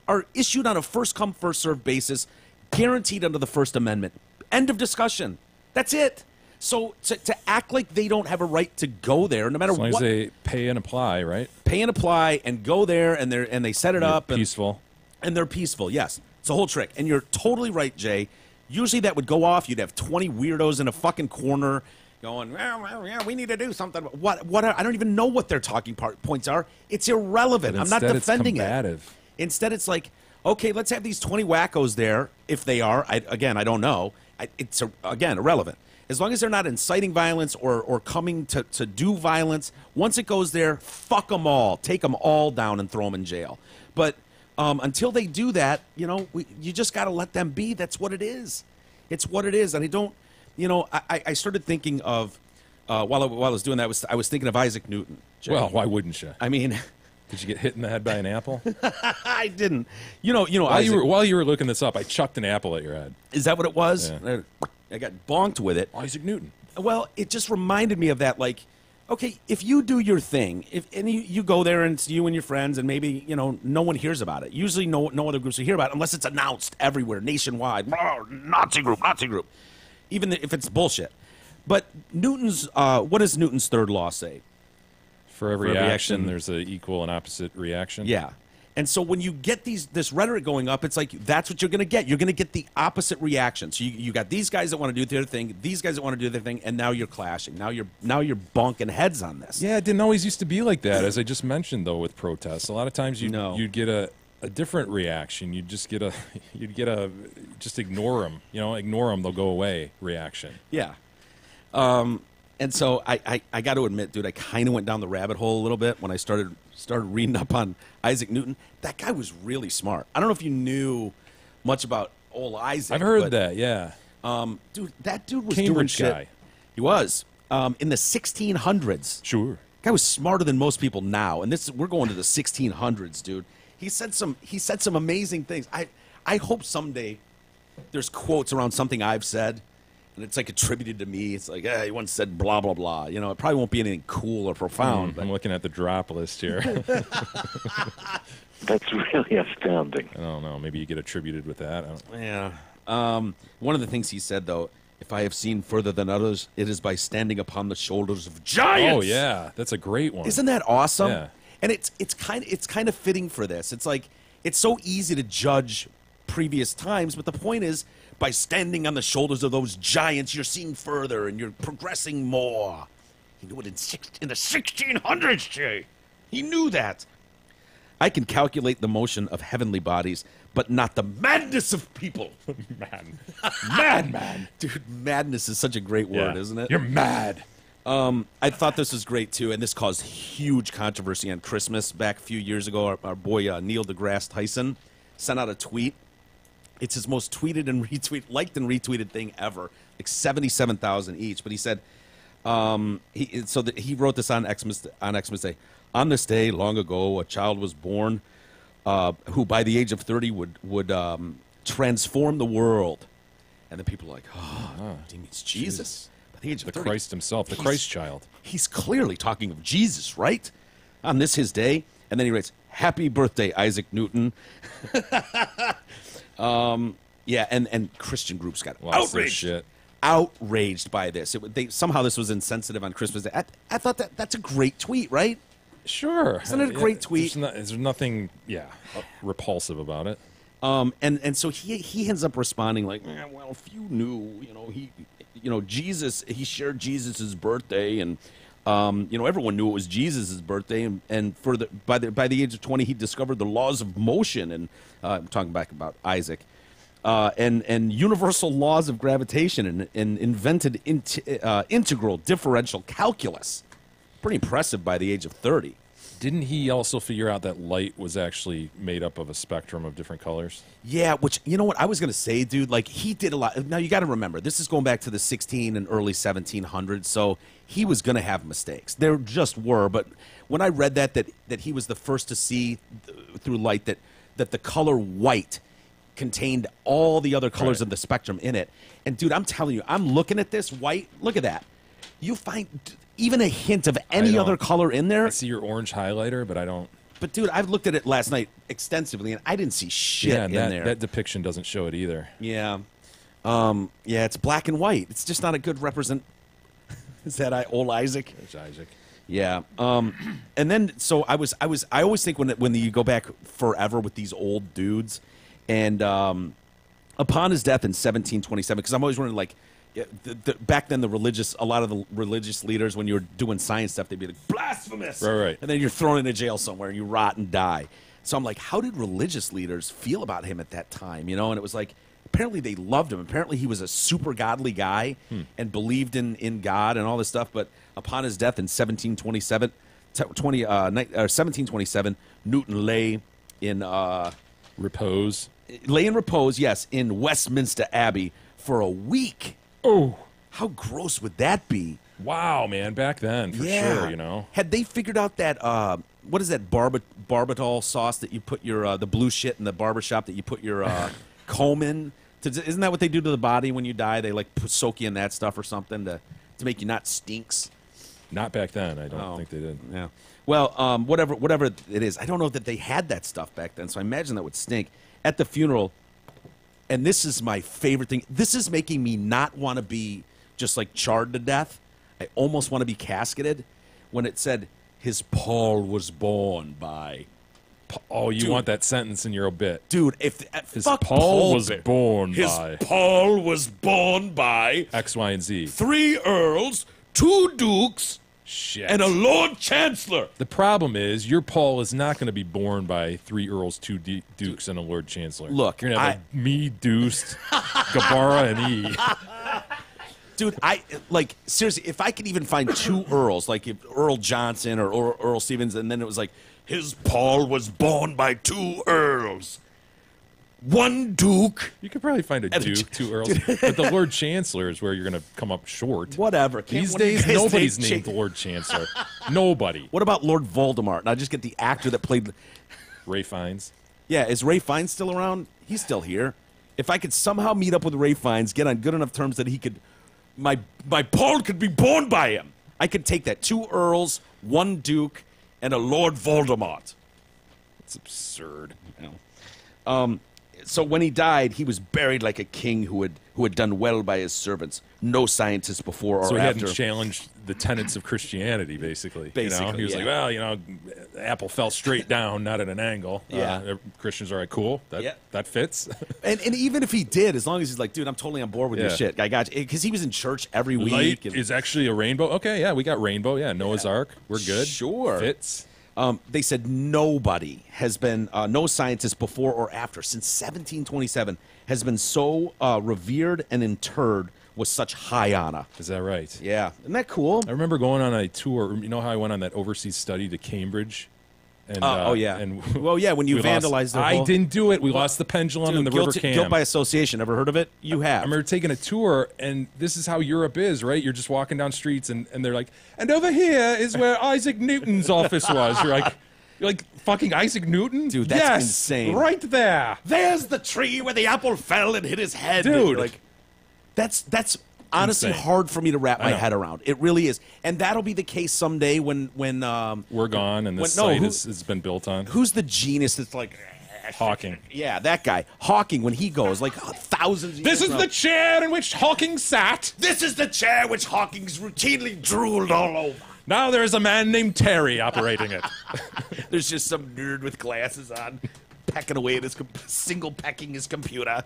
are issued on a first-come, first-served basis, guaranteed under the First Amendment. End of discussion. That's it. So to act like they don't have a right to go there, no matter as long what, as they pay and apply, right? Pay and apply and go there, and they set it up. Peaceful. And they're peaceful, yes. It's a whole trick. And you're totally right, Jay. Usually that would go off. You'd have 20 weirdos in a fucking corner going, well, yeah, we need to do something. What? I don't even know what their talking points are. It's irrelevant. I'm not defending it. Instead, it's like, okay, let's have these 20 wackos there, if they are. I don't know. It's, again, irrelevant. As long as they're not inciting violence or coming to do violence, once it goes there, fuck them all. Take them all down and throw them in jail. But until they do that, you just got to let them be. That's what it is. It's what it is. And I don't, I started thinking of, while I was doing that, I was thinking of Isaac Newton. Jay. Well, why wouldn't you? I mean... Did you get hit in the head by an apple? I didn't. While you were looking this up, I chucked an apple at your head. Is that what it was? Yeah. I got bonked with it. Isaac Newton. Well, it just reminded me of that. Like, okay, if you do your thing, and you go there and it's you and your friends, and maybe no one hears about it. Usually, no other groups will hear about it unless it's announced everywhere, nationwide. Nazi group. Even if it's bullshit. But Newton's, what does Newton's third law say? For every action, there's an equal and opposite reaction. Yeah. And so when you get this rhetoric going up, it's like that's what you're going to get. You're going to get the opposite reaction. So you got these guys that want to do their thing, these guys that want to do their thing, and now you're clashing. Now you're bonking heads on this. Yeah, it didn't always used to be like that. As I just mentioned, though, with protests, a lot of times you'd get a different reaction. You'd just get just ignore them. Ignore them, they'll go away reaction. Yeah. And so I got to admit, dude, I kind of went down the rabbit hole a little bit when I started reading up on Isaac Newton. That guy was really smart. I don't know if you knew much about old Isaac. I've heard that, yeah. Dude, that dude was Cambridge doing shit. Guy. He was. In the 1600s. Sure. Guy was smarter than most people now. And we're going to the 1600s, dude. He said some amazing things. I hope someday there's quotes around something I've said. And it's like attributed to me. It's like, he once said blah, blah, blah. It probably won't be anything cool or profound. But I'm looking at the drop list here. That's really astounding. I don't know. Maybe you get attributed with that. Yeah. One of the things he said, though, If I have seen further than others, it is by standing upon the shoulders of giants. Oh yeah, that's a great one. Isn't that awesome? Yeah. And it's kind of fitting for this. It's like it's so easy to judge previous times, but the point is, by standing on the shoulders of those giants, you're seeing further and you're progressing more. He knew it in the 1600s, Jay. He knew that. I can calculate the motion of heavenly bodies, but not the madness of people. Man. Dude, madness is such a great word, isn't it? You're mad. I thought this was great, too, and this caused huge controversy on Christmas back a few years ago. Our boy Neil deGrasse Tyson sent out a tweet. It's his most tweeted and liked and retweeted thing ever, like 77,000 each. But he said, he wrote this on Xmas Day. On this day, long ago, a child was born who, by the age of 30, would transform the world. And the people are like, he means Jesus. By the age of 30, Christ himself, the Christ child. He's clearly talking of Jesus, right? On this his day. And then he writes, happy birthday, Isaac Newton. And Christian groups got outraged by this. Somehow this was insensitive on Christmas Day. I thought that's a great tweet, right? Sure. Isn't it a great tweet? There's nothing, repulsive about it. And so he ends up responding like, well, if you knew, Jesus, he shared Jesus's birthday, and everyone knew it was Jesus's birthday, and by the age of 20, he discovered the laws of motion, and I'm talking back about Isaac, and universal laws of gravitation, and invented integral differential calculus. Pretty impressive by the age of 30. Didn't he also figure out that light was actually made up of a spectrum of different colors? Yeah, which, you know what I was going to say, dude? Like, he did a lot. Now, you got to remember, this is going back to the 16 and early 1700s, so he was going to have mistakes. There just were, but when I read that he was the first to see through light that the color white contained all the other colors of the spectrum in it. And, dude, I'm telling you, I'm looking at this white. Look at that. You find even a hint of any other color in there. I see your orange highlighter, but I don't. But, dude, I've looked at it last night extensively, and I didn't see shit in there. That depiction doesn't show it either. Yeah. It's black and white. It's just not a good represent. Is that old Isaac? It's Isaac. Yeah. And then, so I always think when you go back forever with these old dudes, and upon his death in 1727, because I'm always wondering, like, back then a lot of the religious leaders, when you were doing science stuff, they'd be like, blasphemous! Right. And then you're thrown into jail somewhere and you rot and die. So I'm like, how did religious leaders feel about him at that time? And it was like, apparently they loved him. Apparently he was a super godly guy and believed in God and all this stuff. But upon his death in 1727, Newton lay in repose. Lay in repose, yes, in Westminster Abbey for a week. Oh, how gross would that be? Wow, man, back then, for sure, Had they figured out that, what is that barbital sauce that you put your, the blue shit in the barbershop that you put your comb in? Isn't that what they do to the body when you die? They, like, soak you in that stuff or something to make you not stinks? Not back then. I don't think they did. Yeah. Well, whatever it is, I don't know that they had that stuff back then, so I imagine that would stink. At the funeral, and this is my favorite thing. This is making me not want to be just like charred to death. I almost want to be casketed. When it said, his Paul was born by. Oh, you want that sentence in your obit. Dude, if his Paul was born by. His Paul was born by. X, Y, and Z. 3 earls, 2 dukes, shit, and a Lord Chancellor. The problem is, your Paul is not going to be born by 3 earls, 2 dukes, and a Lord Chancellor. Look, you're going to have me, Deuced, Gabara, and E. Dude, seriously, if I could even find 2 earls, like if Earl Johnson or Earl Stevens, and then it was like, his Paul was born by 2 earls, 1 duke. You could probably find a duke, 2 earls. But the Lord Chancellor is where you're going to come up short. Whatever. These days, nobody's named Lord Chancellor. Nobody. What about Lord Voldemort? And I just get the actor that played... Ray Fiennes. Yeah, is Ray Fiennes still around? He's still here. If I could somehow meet up with Ray Fiennes, get on good enough terms that he could... My Paul could be born by him. I could take that. 2 earls, 1 duke, and a Lord Voldemort. It's absurd. So when he died, he was buried like a king who had done well by his servants. No scientists before or So he after. hadn't challenged the tenets of Christianity, basically. He was like, well, the apple fell straight down, not at an angle. Yeah. Christians are like, cool, that fits. And even if he did, as long as he's like, dude, I'm totally on board with your shit. I got you. Because he was in church every week. Light is actually a rainbow. Okay, yeah, we got rainbow. Yeah, Noah's Ark. We're good. Sure. Fits. They said nobody has been, no scientist before or after, since 1727, has been so revered and interred with such high honor. Is that right? Yeah. Isn't that cool? I remember going on a tour. You know how I went on that overseas study to Cambridge? And, And well, yeah, when you vandalized the whole... I didn't do it. We lost the pendulum in the River Cam. Guilt by association. Ever heard of it? You have. I remember taking a tour, and this is how Europe is, right? You're just walking down streets, and they're like, and over here is where Isaac Newton's office was. You're like, fucking Isaac Newton? Dude, that's insane. Right there. There's the tree where the apple fell and hit his head. Dude. Like, that's honestly insane. hard for me to wrap my head around. It really is. And that'll be the case someday when we're gone and this site has been built on. Who's the genius that's like... Hawking. Yeah, that guy. Hawking, when he goes, like thousands of This years is from the chair in which Hawking sat. This is the chair which Hawking's routinely drooled all over. Now there's a man named Terry operating it. There's just some nerd with glasses on, pecking away at his single pecking his computer.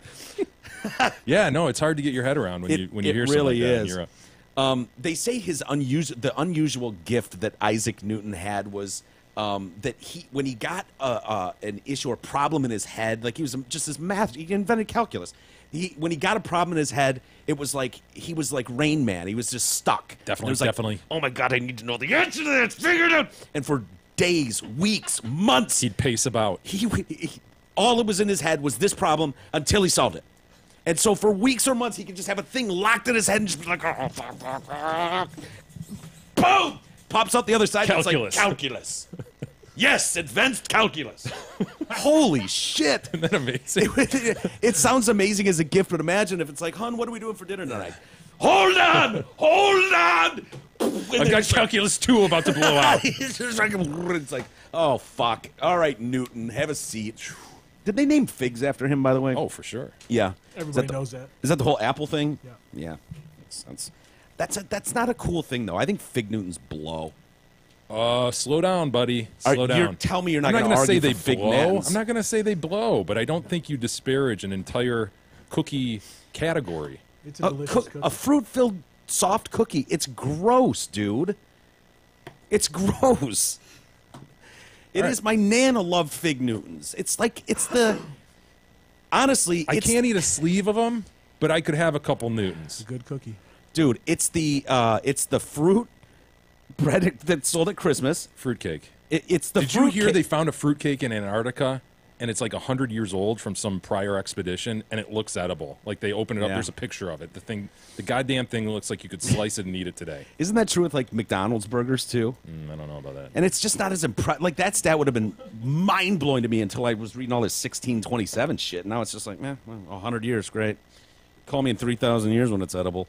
Yeah, no, it's hard to get your head around when you hear really something like that. They say the unusual gift that Isaac Newton had was that when he got an issue or problem in his head, like he was just this math, he invented calculus. When he got a problem in his head, it was like he was like Rain Man. He was just stuck. Definitely. Like, oh my God, I need to know the answer to that. Figure it out. And for days, weeks, months, he'd pace about. All that was in his head was this problem until he solved it. And so for weeks or months, he could just have a thing locked in his head and just be like, boom! Pops out the other side. Calculus. And it's like, calculus. Yes, advanced calculus. Holy shit. Isn't that amazing? It sounds amazing as a gift, but imagine if it's like, hon, what are we doing for dinner tonight? Hold on! Hold on! I've got calculus 2 about to blow out. It's like, oh, fuck. All right, Newton, have a seat. Did they name figs after him, by the way? Oh, for sure. Yeah. Everybody knows that. Is that the whole apple thing? Yeah. Yeah. Makes sense. That's not a cool thing, though. I think fig Newtons blow. Slow down, buddy. Slow down. Tell me you're not I'm going to argue say they for fig blow. Newtons. I'm not going to say they blow, but I don't think you disparage an entire cookie category. It's a delicious cookie. A fruit-filled soft cookie. It's gross, dude. It's gross. It is. My Nana loved fig Newtons. It's the... Honestly, I can't eat a sleeve of them, but I could have a couple Newtons. It's a good cookie. Dude, it's the fruit bread that's sold at Christmas. Fruitcake. It's the Did fruit you hear they found a fruitcake in Antarctica, and it's like 100 years old from some prior expedition, and it looks edible. Like they open it up, there's a picture of it. The goddamn thing looks like you could slice it and eat it today. Isn't that true with like McDonald's burgers too? I don't know about that. And it's just not as impressive. Like that stat would have been mind blowing to me until I was reading all this 1627 shit. Now it's just like, well, 100 years, great. Call me in 3,000 years when it's edible.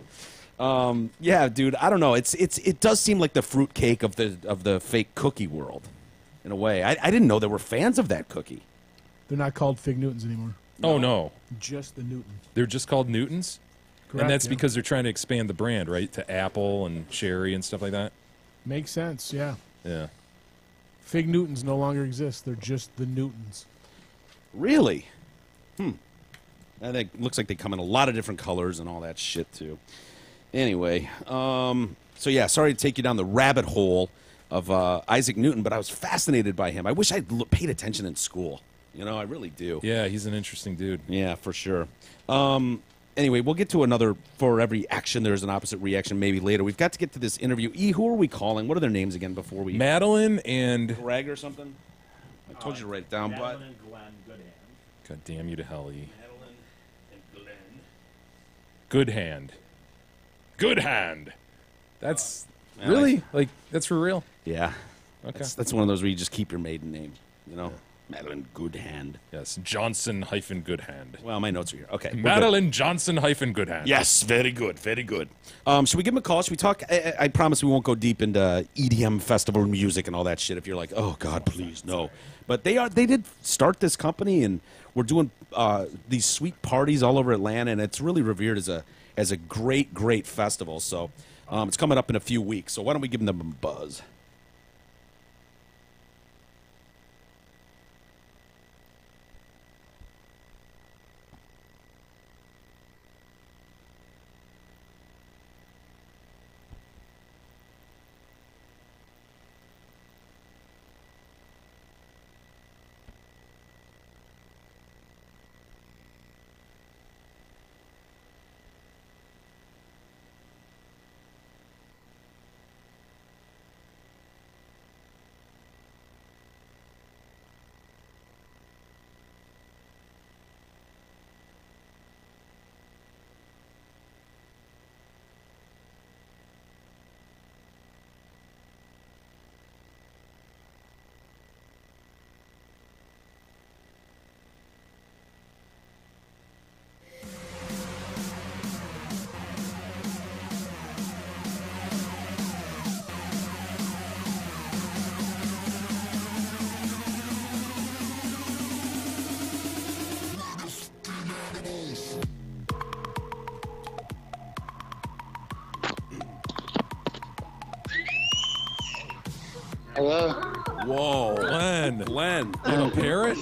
Yeah, dude, I don't know. It does seem like the fruit cake of the fake cookie world, in a way. I didn't know there were fans of that cookie. They're not called fig Newtons anymore. Oh no, just the Newton. They're just called Newtons, Correct, and that's yeah. because they're trying to expand the brand, right, to apple and cherry and stuff like that. Makes sense. Yeah. Yeah. Fig Newtons no longer exist. They're just the Newtons. Really? I think looks like they come in a lot of different colors and all that shit too. Anyway, so yeah, sorry to take you down the rabbit hole of Isaac Newton, but I was fascinated by him. I wish I'd paid attention in school. You know, I really do. Yeah, he's an interesting dude. Yeah, for sure. Anyway, we'll get to another, for every action there's an opposite reaction maybe later. We've got to get to this interview. Who are we calling? What are their names again before we... Madeline and... Greg or something? I told you to write it down, Madeline but... and Glenn Goodhand. God damn you to hell, E. Madeline and Glenn. Good hand. Good hand. That's... Yeah, really? Like, that's for real? Yeah. Okay. That's one of those where you just keep your maiden name, you know? Madeline Goodhand. Yes, Johnson-Goodhand. Well, my notes are here. Okay. Madeline Johnson-Goodhand. Yes, very good, very good. Should we give him a call? Should we talk? I promise we won't go deep into EDM festival music and all that shit if you're like, oh, God, please, no. But they did start this company, and we're doing these sweet parties all over Atlanta, and it's really revered as a great, great festival. So it's coming up in a few weeks. So why don't we give them a buzz? Hello? Whoa. Glenn. You have a parrot?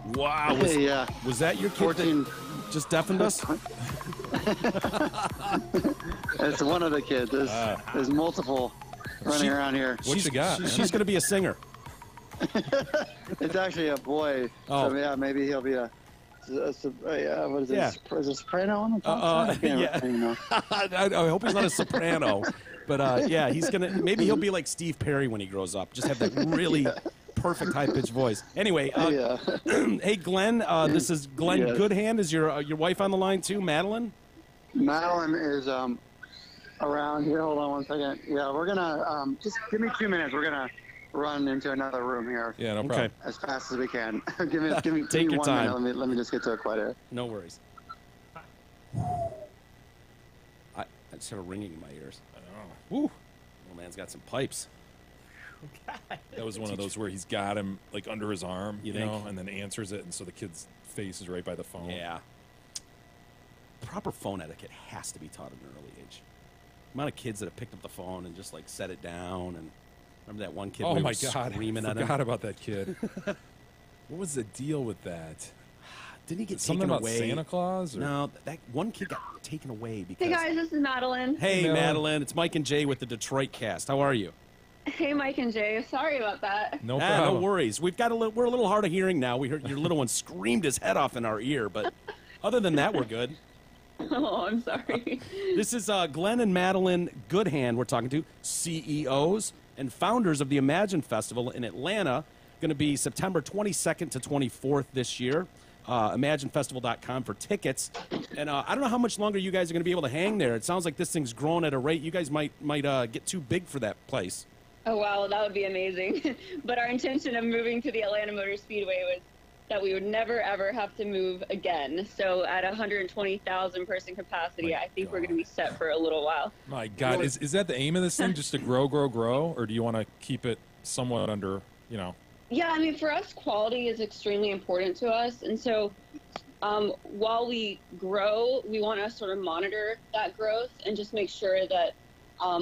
Wow. Yeah. Was that your kid 14. that just deafened us? It's one of the kids. There's multiple running around here. What you got? She's going to be a singer. It's actually a boy. Oh. So, yeah, maybe he'll be what is it? Yeah. Is it soprano on the top? I hope he's not a soprano. But yeah, maybe he'll be like Steve Perry when he grows up. Just have that really perfect high-pitched voice. Anyway, hey, Glenn, this is Glenn Goodhand. Is your wife on the line too, Madeline? Madeline is around here. Hold on one second. Yeah, we're going to, just give me 2 minutes. We're going to run into another room here. Yeah, no problem. As fast as we can. give me Take your 1 time. minute. Let me just get to a quiet area. No worries. I just had a ringing in my ears. Woo. Little man's got some pipes. That was one of those where he's got him like under his arm, You you think? know, and then answers it, and so the kid's face is right by the phone. Yeah. Proper phone etiquette has to be taught at an early age. The amount of kids that have picked up the phone and just like set it down, and remember that one kid Oh who my was God! screaming I at him? forgot about that kid. What was the deal with that? Didn't he get Something taken about away? Santa Claus? Or? No, that one kid got taken away because. Hey guys, this is Madeline. Hey, Madeline, it's Mike and Jay with the Detroit Cast. How are you? Hey, Mike and Jay. Sorry about that. No problem. No worries. We're a little hard of hearing now. We heard your little one screamed his head off in our ear, but other than that, we're good. Oh, I'm sorry. This is Glenn and Madeline Goodhand we're talking to, CEOs and founders of the Imagine Festival in Atlanta. Going to be September 22nd to 24th this year. ImagineFestival.com for tickets. And I don't know how much longer you guys are going to be able to hang there. It sounds like this thing's growing at a rate. You guys might get too big for that place. Oh, wow, that would be amazing. But our intention of moving to the Atlanta Motor Speedway was that we would never, ever have to move again. So at 120,000 person capacity, I think we're going to be set for a little while. My God, is that the aim of this thing, just to grow, or do you want to keep it somewhat under, you know? Yeah, I mean, for us, quality is extremely important to us. And so while we grow, we want to sort of monitor that growth and just make sure that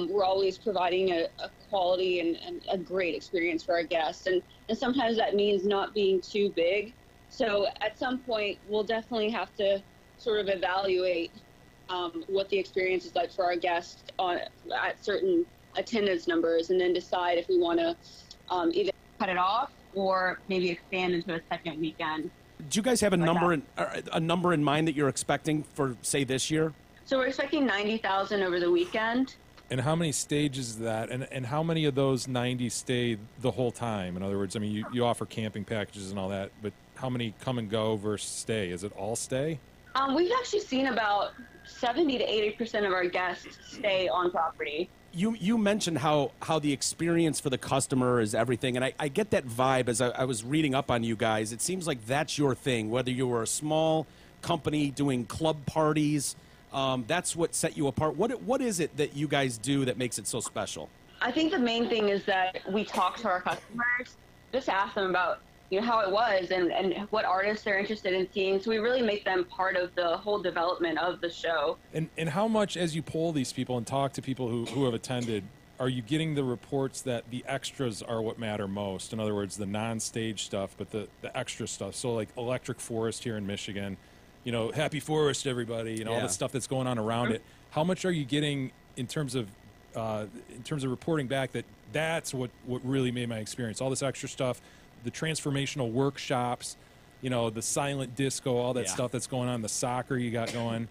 we're always providing a quality and a great experience for our guests. And sometimes that means not being too big. So at some point, we'll definitely have to sort of evaluate what the experience is like for our guests at certain attendance numbers, and then decide if we want to either cut it off or maybe expand into a second weekend. Do you guys have a number in mind that you're expecting for, say, this year? So we're expecting 90,000 over the weekend. And how many stages is that? And how many of those 90 stay the whole time? In other words, I mean, you offer camping packages and all that, but how many come and go versus stay? Is it all stay? We've actually seen about 70 to 80% of our guests stay on property. You mentioned how the experience for the customer is everything, and I get that vibe as I was reading up on you guys. It seems like that's your thing, whether you were a small company doing club parties. That's what set you apart. What is it that you guys do that makes it so special? I think the main thing is that we talk to our customers, just ask them about how it was and what artists they're interested in seeing. So we really make them part of the whole development of the show. And how much, as you poll these people and talk to people who have attended, are you getting the reports that the extras are what matter most? In other words, the non-stage stuff, but the extra stuff. So like Electric Forest here in Michigan, Happy Forest, everybody, all the stuff that's going on around it. How much are you getting in terms of reporting back that's what really made my experience? All this extra stuff, the transformational workshops, the silent disco, all that stuff that's going on, the soccer you got going.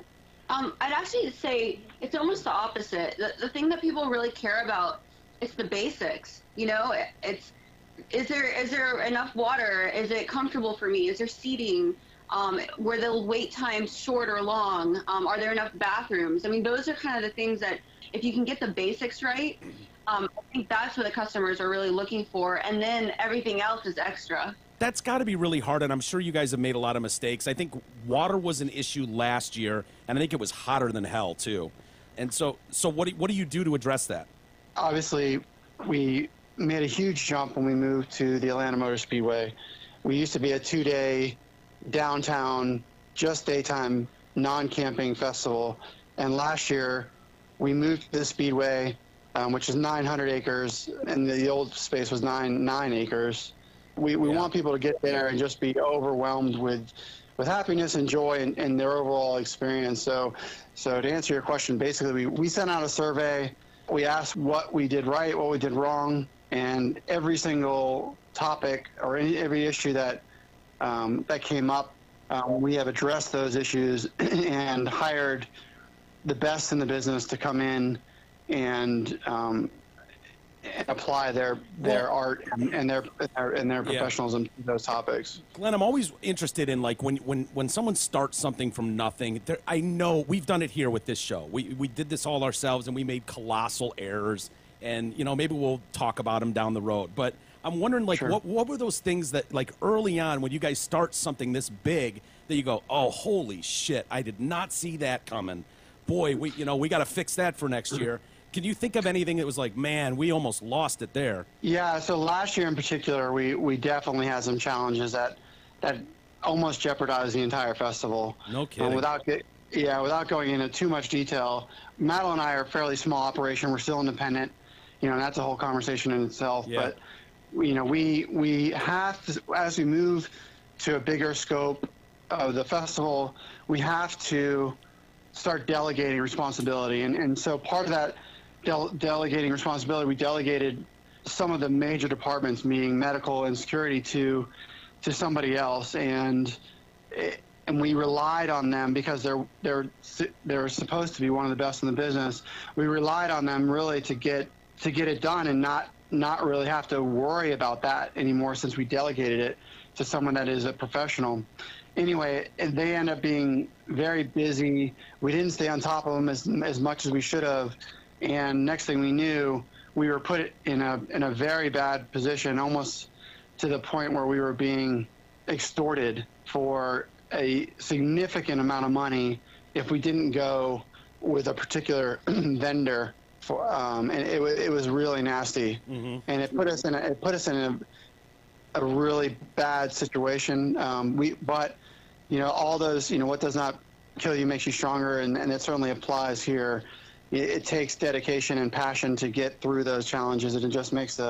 I'd actually say it's almost the opposite. The thing that people really care about is the basics. It's is there enough water? Is it comfortable for me? Is there seating? Were the wait times short or long? Are there enough bathrooms? I mean, those are kind of the things that if you can get the basics right, I think that's what the customers are really looking for, and then everything else is extra. That's got to be really hard, and I'm sure you guys have made a lot of mistakes. I think water was an issue last year, and I think it was hotter than hell, too. And so what do you do to address that? Obviously, we made a huge jump when we moved to the Atlanta Motor Speedway. We used to be a 2-day downtown, just daytime, non-camping festival, and last year we moved to the Speedway, which is 900 acres, and the old space was 9 acres. We want people to get there and just be overwhelmed with happiness and joy and their overall experience. So to answer your question, basically we sent out a survey. We asked what we did right, what we did wrong, and every single topic or every issue that came up, we have addressed those issues and hired the best in the business to come in and apply their art and their professionalism to those topics. Glenn, I'm always interested in when someone starts something from nothing. I know we've done it here with this show. We did this all ourselves, and we made colossal errors. And maybe we'll talk about them down the road. But I'm wondering, sure, what were those things that early on when you guys start something this big that you go, oh, holy shit, I did not see that coming. Boy, we got to fix that for next year. Can you think of anything that was man, we almost lost it there? Yeah, so last year in particular, we definitely had some challenges that almost jeopardized the entire festival. No kidding. Without going into too much detail, Madeline and I are a fairly small operation. We're still independent, and that's a whole conversation in itself. Yeah. But, we have to, as we move to a bigger scope of the festival, we have to start delegating responsibility. And so part of that delegating responsibility, we delegated some of the major departments, meaning medical and security, to somebody else, and we relied on them because they're supposed to be one of the best in the business. We relied on them really to get it done and not really have to worry about that anymore, since we delegated it to someone that is a professional. Anyway, they end up being very busy. We didn't stay on top of them as much as we should have. And next thing we knew, we were put in a very bad position, almost to the point where we were being extorted for a significant amount of money if we didn't go with a particular vendor. And it was really nasty. Mm-hmm. And it put us in a really bad situation. But all those, what does not kill you makes you stronger, and it certainly applies here. It takes dedication and passion to get through those challenges, and it just makes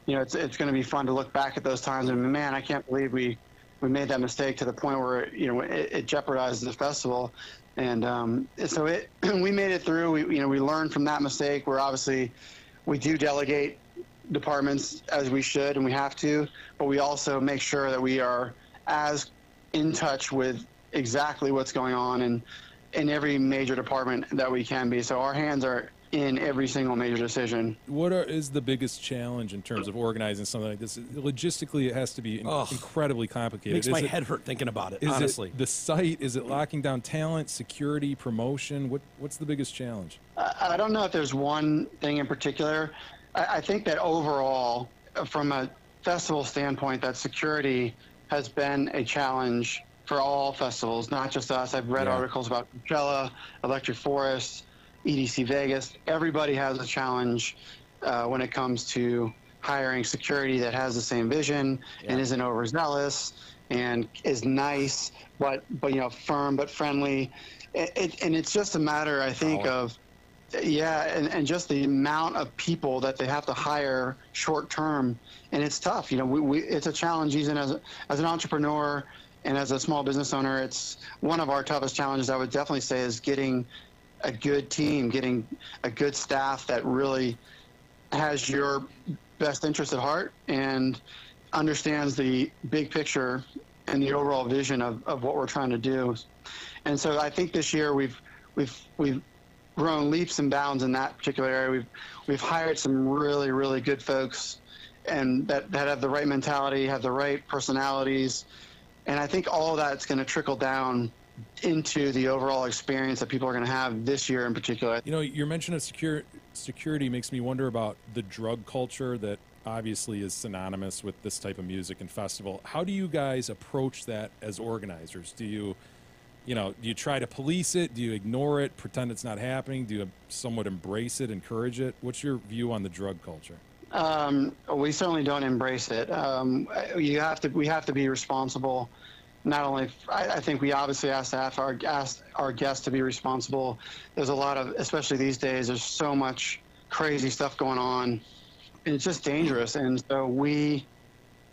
it's going to be fun to look back at those times and, man, I can't believe we made that mistake to the point where it jeopardized the festival. And so we made it through. We learned from that mistake. We do delegate departments as we should, and we have to, but we also make sure that we are as in touch with exactly what's going on in every major department that we can be. So our hands are in every single major decision. What is the biggest challenge in terms of organizing something like this? Logistically, it has to be incredibly complicated. Makes my head hurt thinking about it, honestly. It the site? Is it locking down talent, security, promotion? What's the biggest challenge? I don't know if there's one thing in particular. I think that overall, from a festival standpoint, that security has been a challenge for all festivals, not just us. I've read articles about Coachella, Electric Forest, EDC Vegas. Everybody has a challenge when it comes to hiring security that has the same vision and isn't overzealous and is nice, but firm but friendly. And it's just a matter, I think, of and just the amount of people that they have to hire short term, and it's tough. It's a challenge even as an entrepreneur and as a small business owner. It's one of our toughest challenges, I would definitely say, is getting a good team, getting a good staff that really has your best interest at heart and understands the big picture and the overall vision of what we're trying to do. And so I think this year we've grown leaps and bounds in that particular area. We've hired some really, really good folks and that have the right mentality, have the right personalities. And I think all of that's going to trickle down into the overall experience that people are going to have this year in particular. Your mention of security makes me wonder about the drug culture that obviously is synonymous with this type of music and festival. How do you guys approach that as organizers? Do you try to police it? Do you ignore it, pretend it's not happening? Do you somewhat embrace it, encourage it? What's your view on the drug culture? We certainly don't embrace it. We have to be responsible. Not only, I think we obviously ask our guests to be responsible. There's a lot of, especially these days, there's so much crazy stuff going on, and it's just dangerous. And so we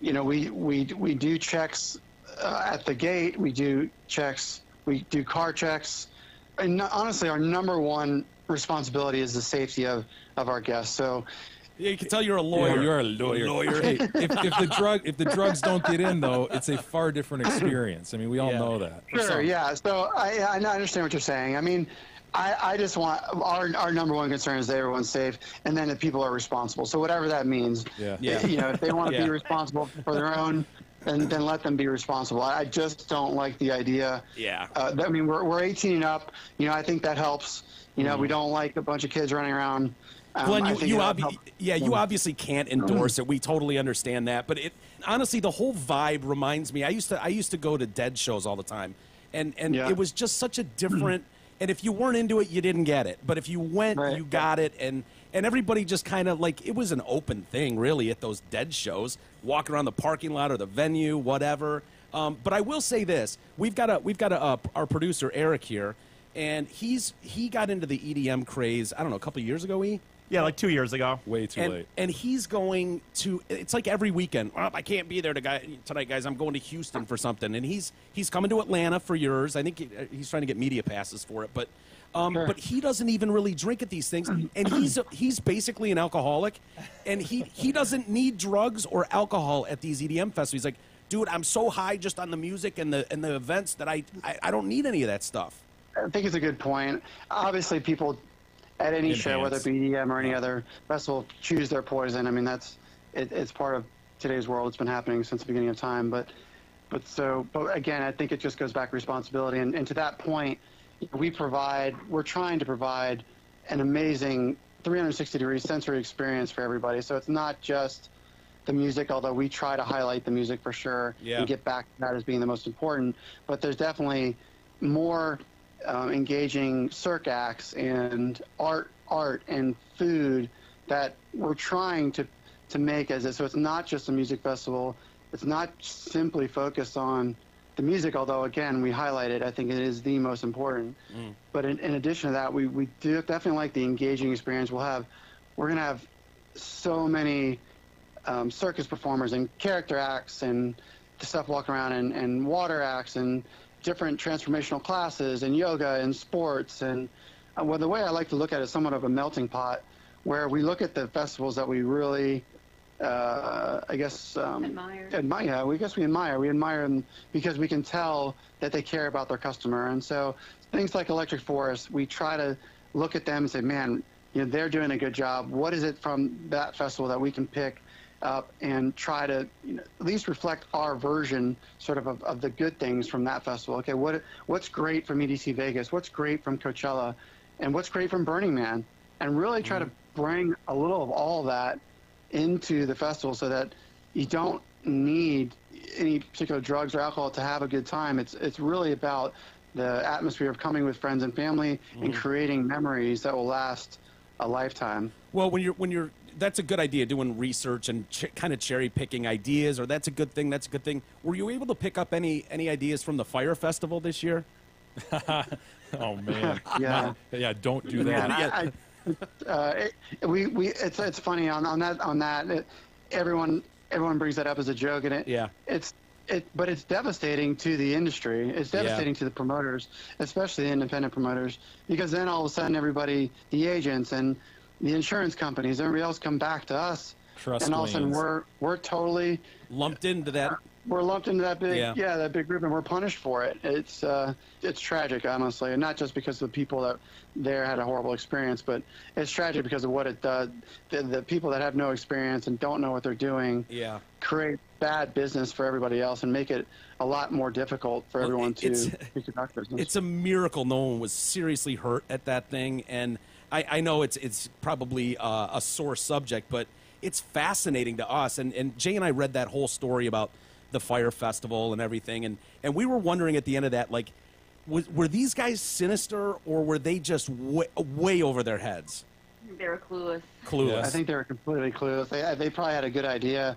do checks at the gate. We do checks. We do car checks. And honestly, our number one responsibility is the safety of our guests. So. Yeah, you can tell you're a lawyer. Yeah, you're a lawyer. Hey, if the drugs don't get in, though, it's a far different experience. I mean, we all know that. Sure, yeah. So I understand what you're saying. I mean, I just want our number one concern is that everyone's safe, and then that people are responsible. So whatever that means. Yeah. If they want to be responsible for their own, then let them be responsible. I just don't like the idea. Yeah. I mean, we're 18 and up. I think that helps. We don't like a bunch of kids running around. Glenn, you obviously can't endorse it. We totally understand that, but honestly, the whole vibe reminds me. I used to go to Dead shows all the time, and it was just such a different. And if you weren't into it, you didn't get it. But if you went, you got it, and everybody just kind of like it was an open thing, really, at those Dead shows. Walk around the parking lot or the venue, whatever. But I will say this: we've got our producer Eric here, and he got into the EDM craze. I don't know, a couple of years ago. Yeah, like 2 years ago. Way too late. And he's going to, it's like every weekend, I can't be there tonight, guys. I'm going to Houston for something. And he's coming to Atlanta for yours. I think he's trying to get media passes for it. But but he doesn't even really drink at these things. And he's basically an alcoholic. And he doesn't need drugs or alcohol at these EDM festivals. He's like, dude, I'm so high just on the music and the events that I don't need any of that stuff. I think it's a good point. Obviously, people at any show, whether it be EDM or any other festival, choose their poison. I mean, it's part of today's world. It's been happening since the beginning of time. But again, I think it just goes back to responsibility. And to that point, we're trying to provide an amazing 360-degree sensory experience for everybody. So it's not just the music, although we try to highlight the music for sure and get back to that as being the most important. But there's definitely more engaging circ acts and art and food that we're trying to make as it. So it's not just a music festival. It's not simply focused on the music, although again we highlight it. I think it is the most important. But in addition to that, we do definitely like the engaging experience. We're going to have so many circus performers and character acts and stuff walking around and water acts and different transformational classes and yoga and sports. And the way I like to look at it is somewhat of a melting pot, where we look at the festivals that we really, admire. Yeah, we admire. We admire them because we can tell that they care about their customer. And so things like Electric Forest, we try to look at them and say, man, they're doing a good job. What is it from that festival that we can pick up and try to at least reflect our version sort of the good things from that festival? Okay, what's great from EDC Vegas? What's great from Coachella? And what's great from Burning Man? And really try to bring a little of all that into the festival so that you don't need any particular drugs or alcohol to have a good time. It's really about the atmosphere of coming with friends and family and creating memories that will last a lifetime. Well, when you're that's a good idea, doing research and kind of cherry picking ideas, or that's a good thing. That's a good thing. Were you able to pick up any ideas from the Fire Festival this year? Oh man, yeah, don't do that. It's funny on that. Everyone brings that up as a joke, and but it's devastating to the industry. It's devastating to the promoters, especially the independent promoters, because then all of a sudden everybody, the agents and the insurance companies, everybody else come back to us, and all of a sudden we're totally lumped into that. We're lumped into that big, that big group, and we're punished for it. It's tragic, honestly, and not just because the people that there had a horrible experience, but it's tragic because of what it does. The people that have no experience and don't know what they're doing, create bad business for everybody else and make it a lot more difficult for everyone to conduct business. It's a miracle no one was seriously hurt at that thing, and I know it's probably a sore subject, but it's fascinating to us. And Jay and I read that whole story about the Fire Festival and everything, and we were wondering at the end of that, like, were these guys sinister, or were they just way over their heads? They were clueless. I think they were completely clueless. They probably had a good idea.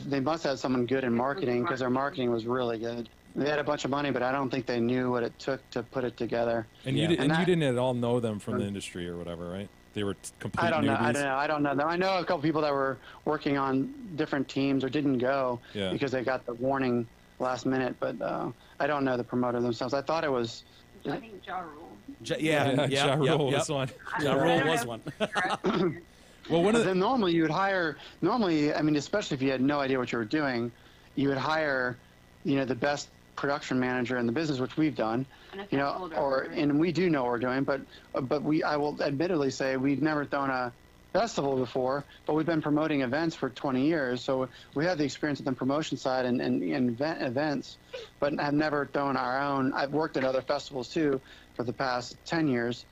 They must have someone good in marketing, because their marketing was really good. They had a bunch of money, but I don't think they knew what it took to put it together. And you didn't at all know them from the industry or whatever, right? They were complete newbies. I don't know them. I know a couple people that were working on different teams or didn't go because they got the warning last minute, but I don't know the promoter themselves. I thought it was... I think Ja Rule. Ja Rule was one. Ja Rule was one. Well, then normally you would hire... Normally, I mean, especially if you had no idea what you were doing, you would hire, the best production manager in the business, which we've done, and we do know what we're doing, but I will admittedly say we've never thrown a festival before, but we've been promoting events for 20 years, so we have the experience on the promotion side and events, but I've never thrown our own. I've worked at other festivals too for the past 10 years,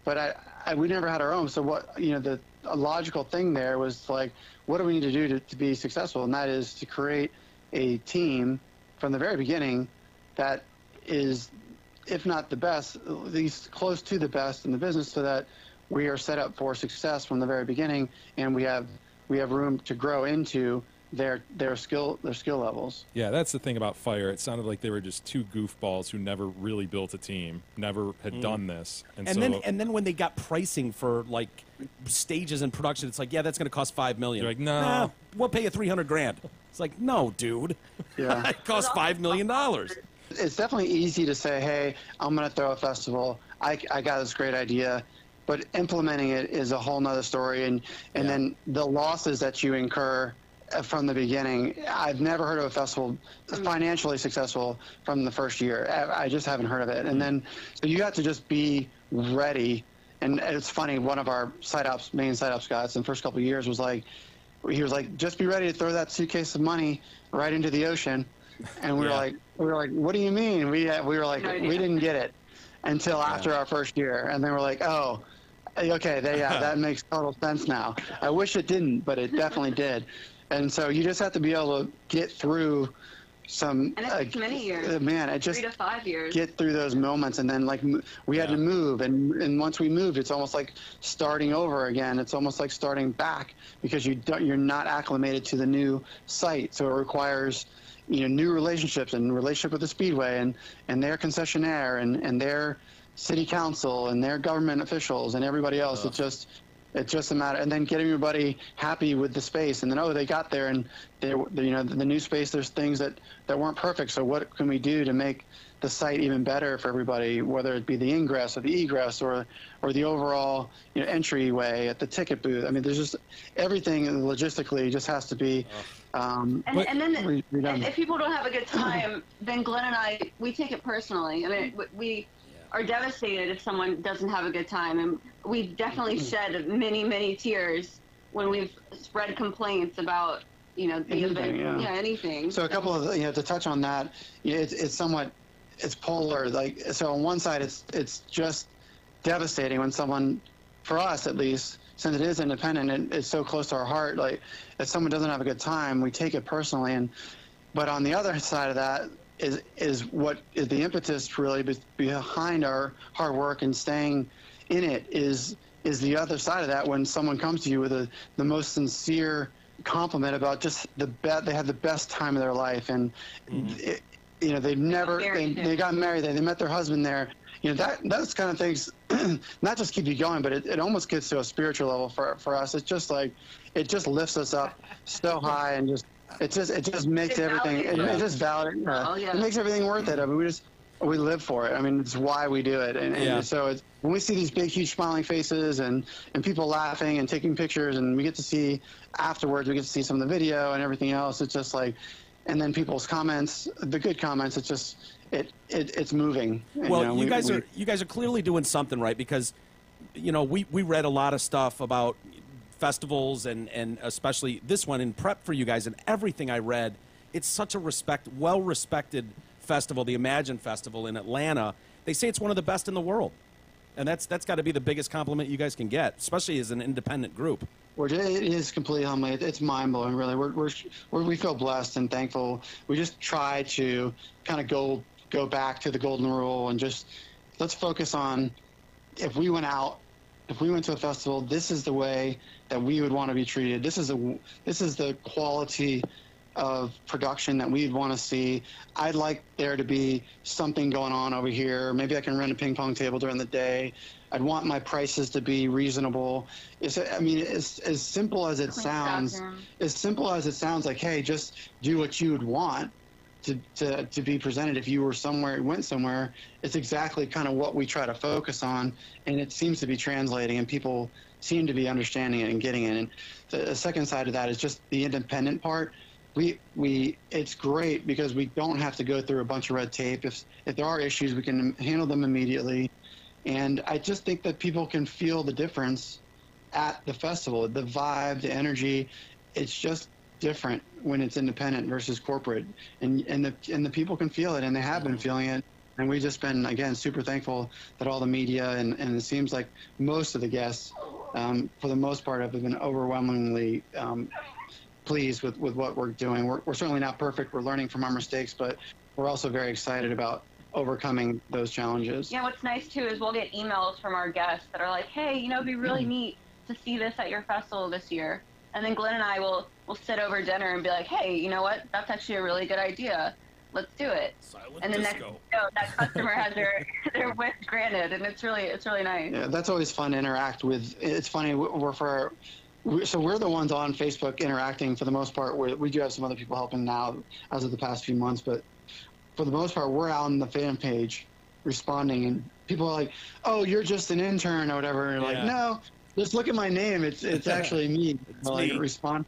but we never had our own. So what, the logical thing there was like, what do we need to do to be successful? And that is to create a team from the very beginning that is, if not the best, at least close to the best in the business, so that we are set up for success from the very beginning, and we have room to grow into their skill levels. Yeah, that's the thing about Fire. It sounded like they were just two goofballs who never really built a team, never had done this, and then when they got pricing for like stages and production, it's like, that's going to cost $5 million. You're like, no, we'll pay you $300,000. It's like, no, dude, it costs $5 million. It's definitely easy to say, hey, I'm going to throw a festival. I got this great idea. But implementing it is a whole nother story. And then the losses that you incur from the beginning. I've never heard of a festival financially successful from the first year. I just haven't heard of it. And then, so you have to just be ready. And it's funny, one of our main site ops guys in the first couple of years was like, just be ready to throw that suitcase of money right into the ocean. And we were like, what do you mean? We were like, we didn't get it until after our first year. And then we're like, oh, okay, that makes total sense now. I wish it didn't, but it definitely did. And so you just have to be able to get through some. And it takes many years. Man, it just 3 to 5 years. Get through those moments, and then like we had to move, and once we moved, it's almost like starting over again. It's almost like starting back because you're not acclimated to the new site, so it requires new relationships and relationship with the speedway and their concessionaire and their city council and their government officials and everybody else. It's just a matter, and then getting everybody happy with the space, and then they got there, and the new space. There's things that weren't perfect. So what can we do to make the site even better for everybody, whether it be the ingress or the egress or the overall entryway at the ticket booth? I mean, there's just everything logistically just has to be. And then if people don't have a good time, then Glenn and I take it personally. I mean, we are devastated if someone doesn't have a good time, and we definitely shed many tears when we've spread complaints about, the event. Yeah, anything. So a couple of, to touch on that, it's somewhat, it's polar. Like, so on one side, it's just devastating when someone, for us at least, since it is independent, it's so close to our heart. Like, if someone doesn't have a good time, we take it personally. But on the other side of that is what is the impetus really behind our hard work and staying in it is the other side of that, when someone comes to you with the most sincere compliment about just they had the best time of their life, and they've never they got married, they met their husband there. Those kind of things not just keep you going, but it almost gets to a spiritual level for us. It's just like it just lifts us up so high, and it just makes everything it just valid. It makes everything worth it. I mean, we live for it. I mean, it's why we do it. And so when we see these big, huge smiling faces and people laughing and taking pictures, and we get to see afterwards, we get to see some of the video and everything else. It's just like, and then people's comments, the good comments. It's just it's moving. Well, you guys are clearly doing something right, because we read a lot of stuff about festivals and especially this one in prep for you guys, and everything I read, it's such a well-respected festival, the Imagine Festival in Atlanta. They say it's one of the best in the world, and that's got to be the biggest compliment you guys can get, especially as an independent group. It is completely humbling. It's mind-blowing, really. We feel blessed and thankful. We just try to kind of go back to the golden rule and just let's focus on, if we went to a festival, this is the way that we would want to be treated. This is the quality of production that we'd want to see. I'd like there to be something going on over here. Maybe I can rent a ping pong table during the day. I'd want my prices to be reasonable. It's as simple as it sounds. As simple as it sounds, like, hey, just do what you would want to be presented if you were went somewhere. It's exactly kind of what we try to focus on, and it seems to be translating, and people seem to be understanding it and getting it. And the second side of that is just the independent part. It's great because we don't have to go through a bunch of red tape. If there are issues, we can handle them immediately. And I just think that people can feel the difference at the festival, the vibe, the energy. It's just different when it's independent versus corporate, and the people can feel it, and they have been feeling it. And we've just been, again, super thankful that all the media and it seems like most of the guests, for the most part, have been overwhelmingly pleased with what we're doing. We're certainly not perfect. We're learning from our mistakes, but we're also very excited about overcoming those challenges. Yeah, what's nice too is we'll get emails from our guests that are like, hey, it'd be really neat to see this at your festival this year. And then Glenn and I will sit over dinner and be like, hey, you know what? That's actually a really good idea. Let's do it. And the next that customer has their wish granted, and it's really nice. Yeah, that's always fun to interact with. It's funny, so we're the ones on Facebook interacting for the most part. We do have some other people helping now as of the past few months, but for the most part, we're out on the fan page responding, and people are like, oh, you're just an intern or whatever. And like, no, just look at my name. It's actually me. Like, respond.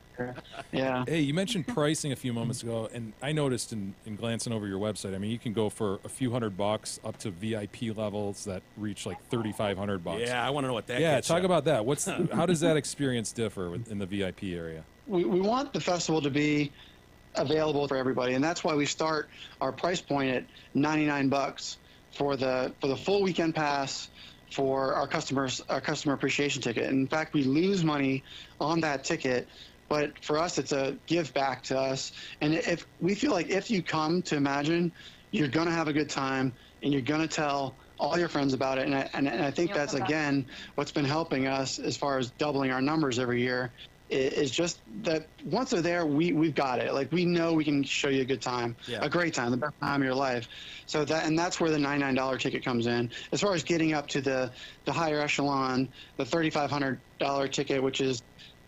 Yeah. Hey, you mentioned pricing a few moments ago, and I noticed in glancing over your website, I mean, you can go for a few $100 up to VIP levels that reach like $3,500. Yeah, I want to know what that. Yeah, talk about that. How does that experience differ in the VIP area? We want the festival to be available for everybody, and that's why we start our price point at $99 for the full weekend pass for our customer appreciation ticket. In fact, we lose money on that ticket, but for us, it's a give back to us. And if we feel like if you come to Imagine, you're going to have a good time, and you're going to tell all your friends about it. And I think that's, again, what's been helping us as far as doubling our numbers every year, is just that once they're there, we've got it. Like, we know we can show you a good time, a great time, the best time of your life. So that's where the $99 ticket comes in. As far as getting up to the higher echelon, the $3,500 ticket, which is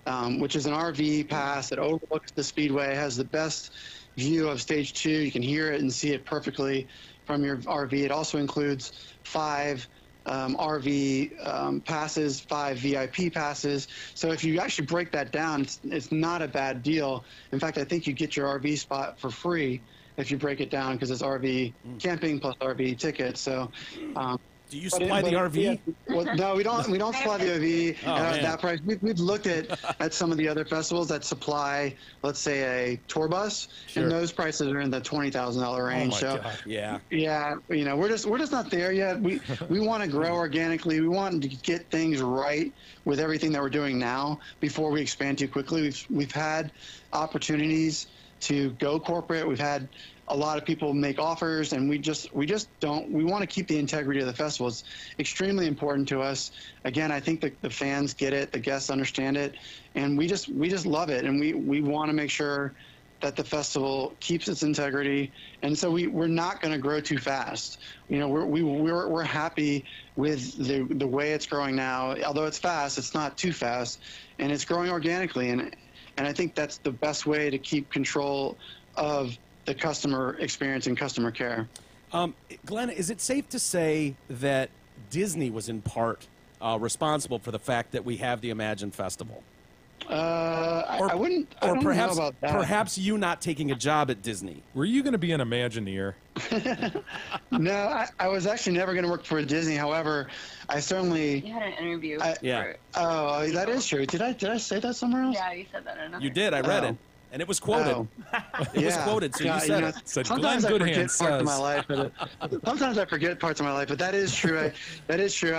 an RV pass that overlooks the Speedway, has the best view of Stage 2. You can hear it and see it perfectly from your RV. It also includes 5 RV passes, 5 VIP passes. So if you actually break that down, it's not a bad deal. In fact, I think you get your RV spot for free if you break it down, because it's RV camping plus RV tickets. So Do you supply the RV? Yeah, well, no, we don't. We don't supply the RV at man. that price. We've looked at some of the other festivals that supply, let's say, a tour bus, Sure. and those prices are in the $20,000 range. Oh my God. Yeah. Yeah, we're just not there yet. We want to grow organically. We want to get things right with everything that we're doing now before we expand too quickly. We've had opportunities to go corporate. We've had a lot of people make offers, and we just don't. We want to keep the integrity of the festival. It's extremely important to us. Again, I think the fans get it, the guests understand it, and we just love it, and we want to make sure that the festival keeps its integrity. And so we're not going to grow too fast. We're happy with the way it's growing now. Although it's fast, it's not too fast, and it's growing organically. And I think that's the best way to keep control of the customer experience and customer care. Glenn, is it safe to say that Disney was in part responsible for the fact that we have the Imagine Festival? I wouldn't. I Or don't perhaps, know about that. perhaps you not taking a job at Disney. Were you going to be an Imagineer? No, I was actually never going to work for Disney. However, I certainly. You had an interview. Yeah. Oh, that is true. Did I say that somewhere else? Yeah, you said that enough. You did. I read it, and it was quoted. Oh. It was quoted, so you said it. Said Sometimes Glenn I forget Goodhand parts of my says. life, but sometimes I forget parts of my life. But that is true. That is true.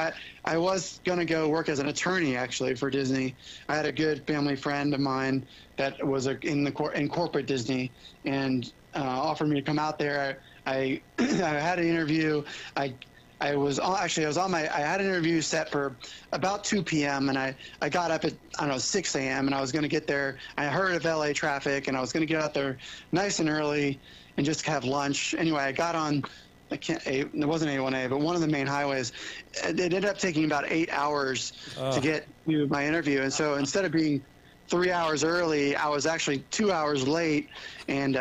I was going to go work as an attorney actually for Disney. I had a good family friend of mine that was in corporate Disney, and offered me to come out there. I had an interview. I had an interview set for about 2 p.m. and I got up at 6 a.m. and I was going to get there. I heard of LA traffic and I was going to get out there nice and early and just have lunch. Anyway, I got on. It wasn't A1A, but one of the main highways. It ended up taking about 8 hours to get to my interview, and so instead of being 3 hours early, I was actually 2 hours late, and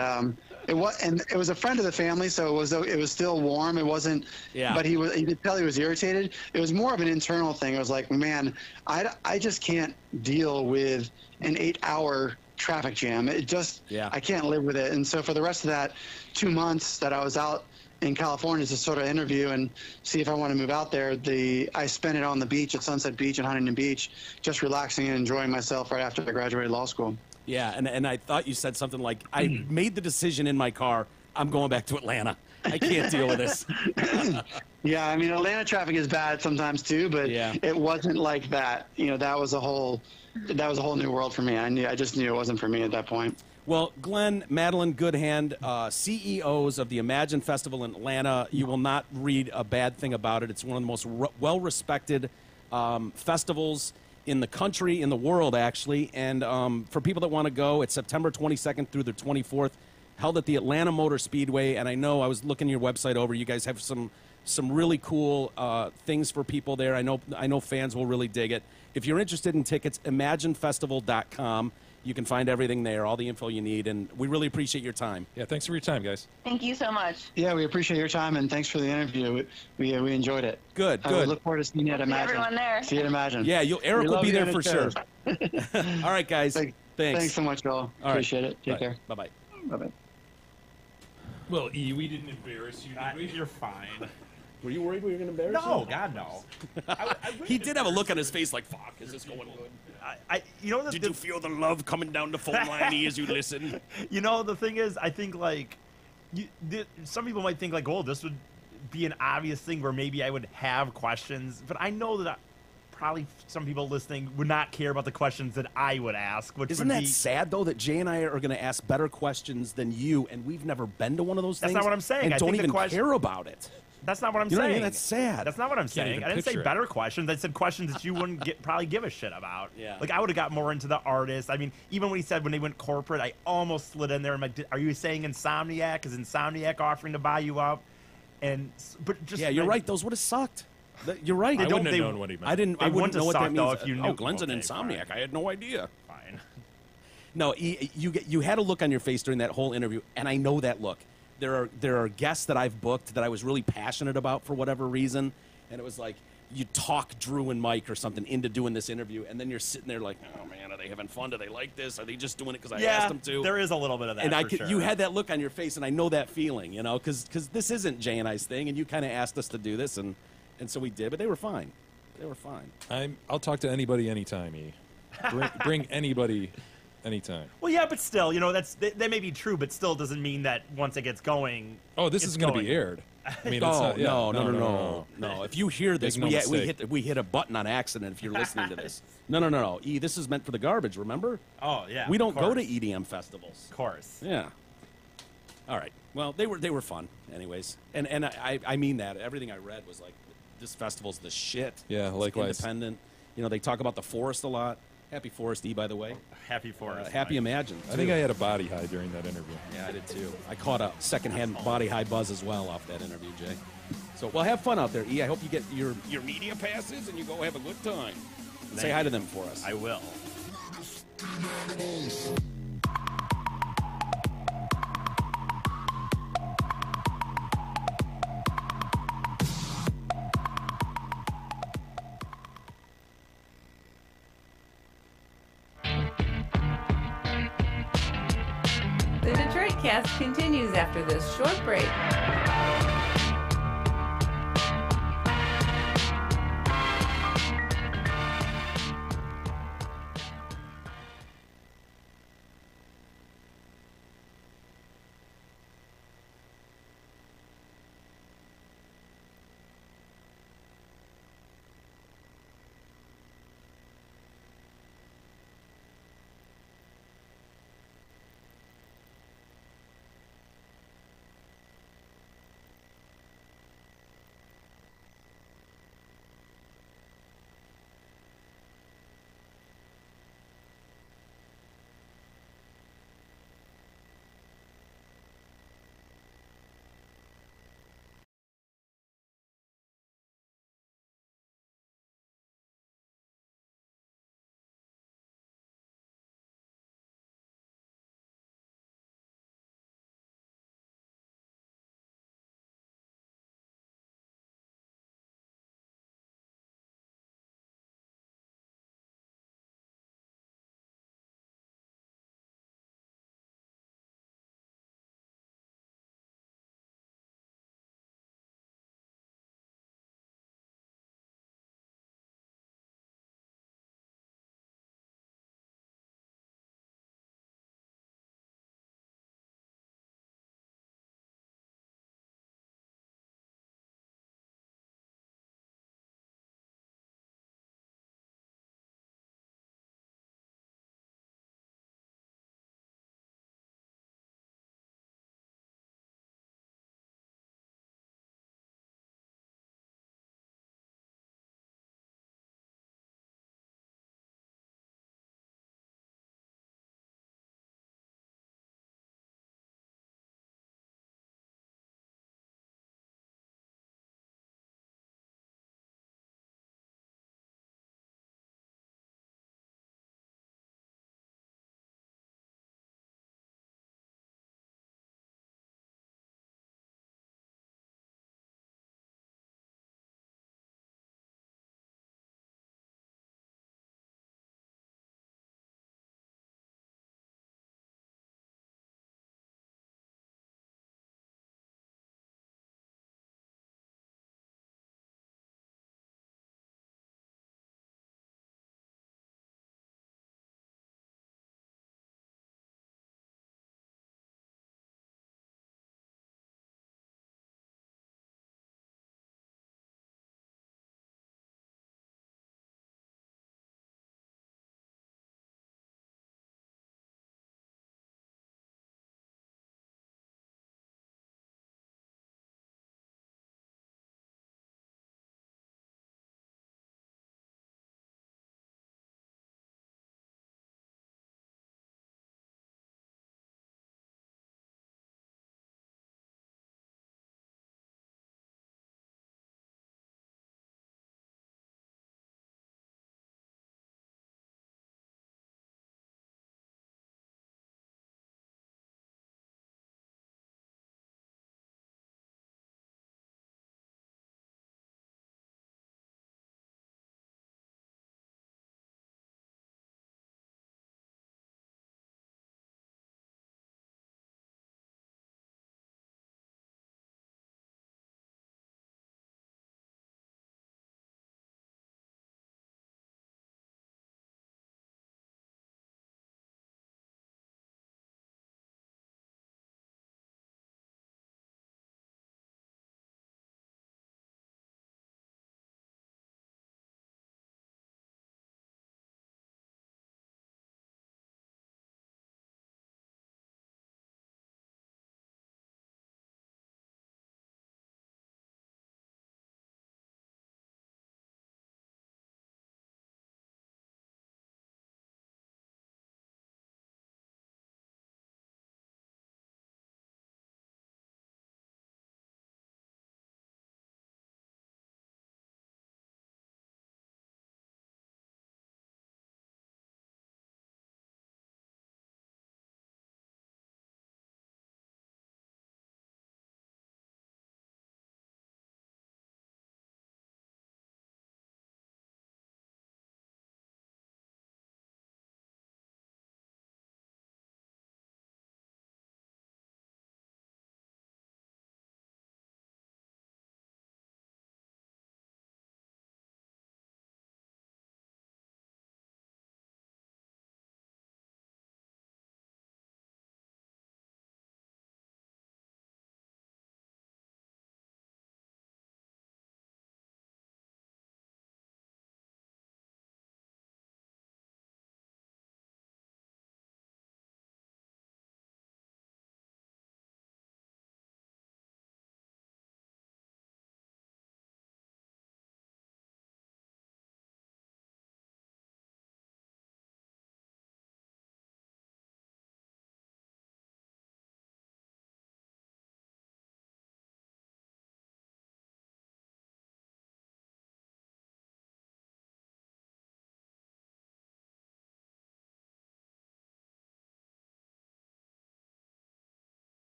it was a friend of the family, so it was still warm. It wasn't, but you could tell he was irritated. It was more of an internal thing. It was like, man, I just can't deal with an 8-hour traffic jam. I can't live with it. And so for the rest of that 2 months that I was out in California to sort of interview and see if I want to move out there, I spent it on the beach at Sunset Beach and Huntington Beach, just relaxing and enjoying myself right after I graduated law school. Yeah, and I thought you said something like, I made the decision in my car, I'm going back to Atlanta. I can't deal with this. Yeah, I mean, Atlanta traffic is bad sometimes too, but it wasn't like that. That was a whole new world for me. I just knew it wasn't for me at that point. Well, Glenn, Madeline Goodhand, CEOs of the Imagine Festival in Atlanta, you will not read a bad thing about it. It's one of the most well-respected festivals in the country, in the world, actually. And for people that want to go, it's September 22nd through the 24th, held at the Atlanta Motor Speedway. And I know I was looking your website over. You guys have some really cool things for people there. I know fans will really dig it. If you're interested in tickets, imaginefestival.com. You can find everything there, all the info you need, and we really appreciate your time. Yeah, thanks for your time, guys. Thank you so much. Yeah, we appreciate your time, and thanks for the interview. We enjoyed it. Good. I look forward to seeing you at Imagine. Everyone there. See you at Imagine. Yeah, Eric will be there for sure. All right, guys. Thanks. Thanks so much, y'all. Appreciate it. Take care. Bye-bye. Bye-bye. Well, E, we didn't embarrass you, did we? You're fine. Were you worried we were going to embarrass No, you? God, no. He did have a look on his face like, fuck, is this going on? Did you feel the love coming down the phone line as you listen? The thing is, I think, some people might think, oh, this would be an obvious thing where maybe I would have questions. But I know that probably some people listening would not care about the questions that I would ask. Isn't that sad, though, that Jay and I are going to ask better questions than you, and we've never been to one of those things? That's not what I'm saying. And don't even care about it. That's not what I'm You know what I saying. mean? That's sad. That's not what I'm saying. I didn't say better questions. I said questions that you wouldn't probably give a shit about. Yeah. I would have got more into the artist. I mean, even when he said when they went corporate, I almost slid in there. I'm like, are you saying Insomniac? Is Insomniac offering to buy you up? You're right. Those would have sucked. You're right. I wouldn't have known what he meant. I wouldn't know what that means. If you knew. Glenn's an Insomniac. Fine. I had no idea. Fine. No, you had a look on your face during that whole interview, and I know that look. There are guests that I've booked that I was really passionate about for whatever reason, and it was like you talk Drew and Mike or something into doing this interview, and then you're sitting there like, oh man, are they having fun? Do they like this? Are they just doing it because I asked them to? There is a little bit of that. And you had that look on your face, and I know that feeling, because this isn't Jay and I's thing, and you kind of asked us to do this, and And so we did, but they were fine. They were fine. I'll talk to anybody anytime, E. Bring anybody anytime. Well, yeah, but still, that may be true, but still doesn't mean that once it gets going. Oh, this is going to be aired. I mean, no. If you hear this, we hit a button on accident. If you're listening to this, no. E, this is meant for the garbage. Remember? Oh yeah. We don't go to EDM festivals. Of course. Yeah. All right. Well, they were fun, anyways, and I mean that. Everything I read was like, this festival's the shit. Yeah, likewise. Independent. They talk about the forest a lot. Happy Forest, E, by the way. Happy Forest. Happy Imagine. I think I had a body high during that interview. Yeah, I did too. I caught a secondhand body high buzz as well off that interview, Jay. So, well, have fun out there, E. I hope you get your media passes and you go have a good time. Say hi to them for us. I will. The Detroit Cast continues after this short break.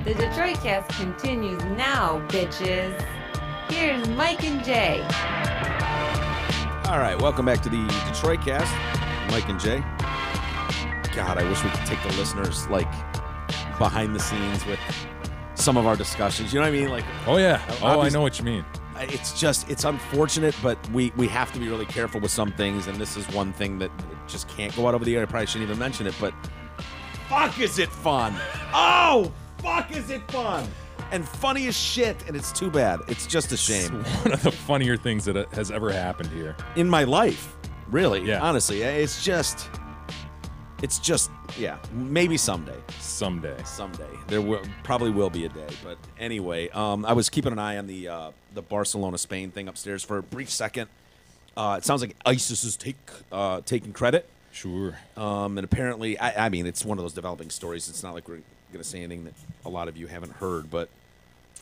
The Detroit Cast continues now, bitches. Here's Mike and Jay. All right, welcome back to the Detroit Cast. Mike and Jay. God, I wish we could take the listeners like behind the scenes with some of our discussions. You know what I mean? Like, oh yeah, I know what you mean. It's unfortunate, but we have to be really careful with some things, and this is one thing that just can't go out over the air. I probably shouldn't even mention it, but fuck, is it fun? Oh, fuck, is it fun? And funny as shit, and it's too bad. It's just a shame. It's one of the funnier things that has ever happened here in my life. Really, yeah. Honestly, it's just, yeah. Maybe someday. Someday. There probably will be a day. But anyway, I was keeping an eye on the Barcelona Spain thing upstairs for a brief second. It sounds like ISIS is taking credit. Sure. And apparently, I mean, it's one of those developing stories. It's not like we're going to say anything that a lot of you haven't heard, but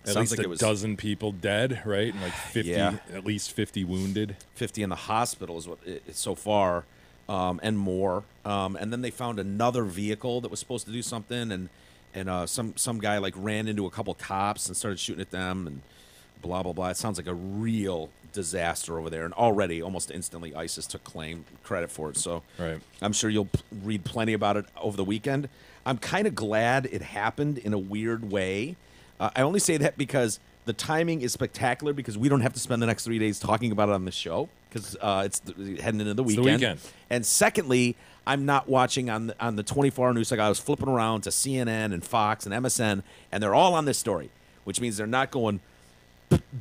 at least a dozen people dead, right? And like 50, at least 50 wounded. 50 in the hospital is what so far, and more. And then they found another vehicle that was supposed to do something, and some guy like ran into a couple cops and started shooting at them, and blah blah blah. It sounds like a real disaster over there, and already almost instantly ISIS took credit for it. So right. I'm sure you'll read plenty about it over the weekend. I'm kind of glad it happened in a weird way. I only say that because the timing is spectacular, because we don't have to spend the next 3 days talking about it on the show, because it's heading into the weekend. And secondly, I'm not watching on the 24-hour news. Like, I was flipping around to CNN and Fox and MSN, and they're all on this story, which means they're not going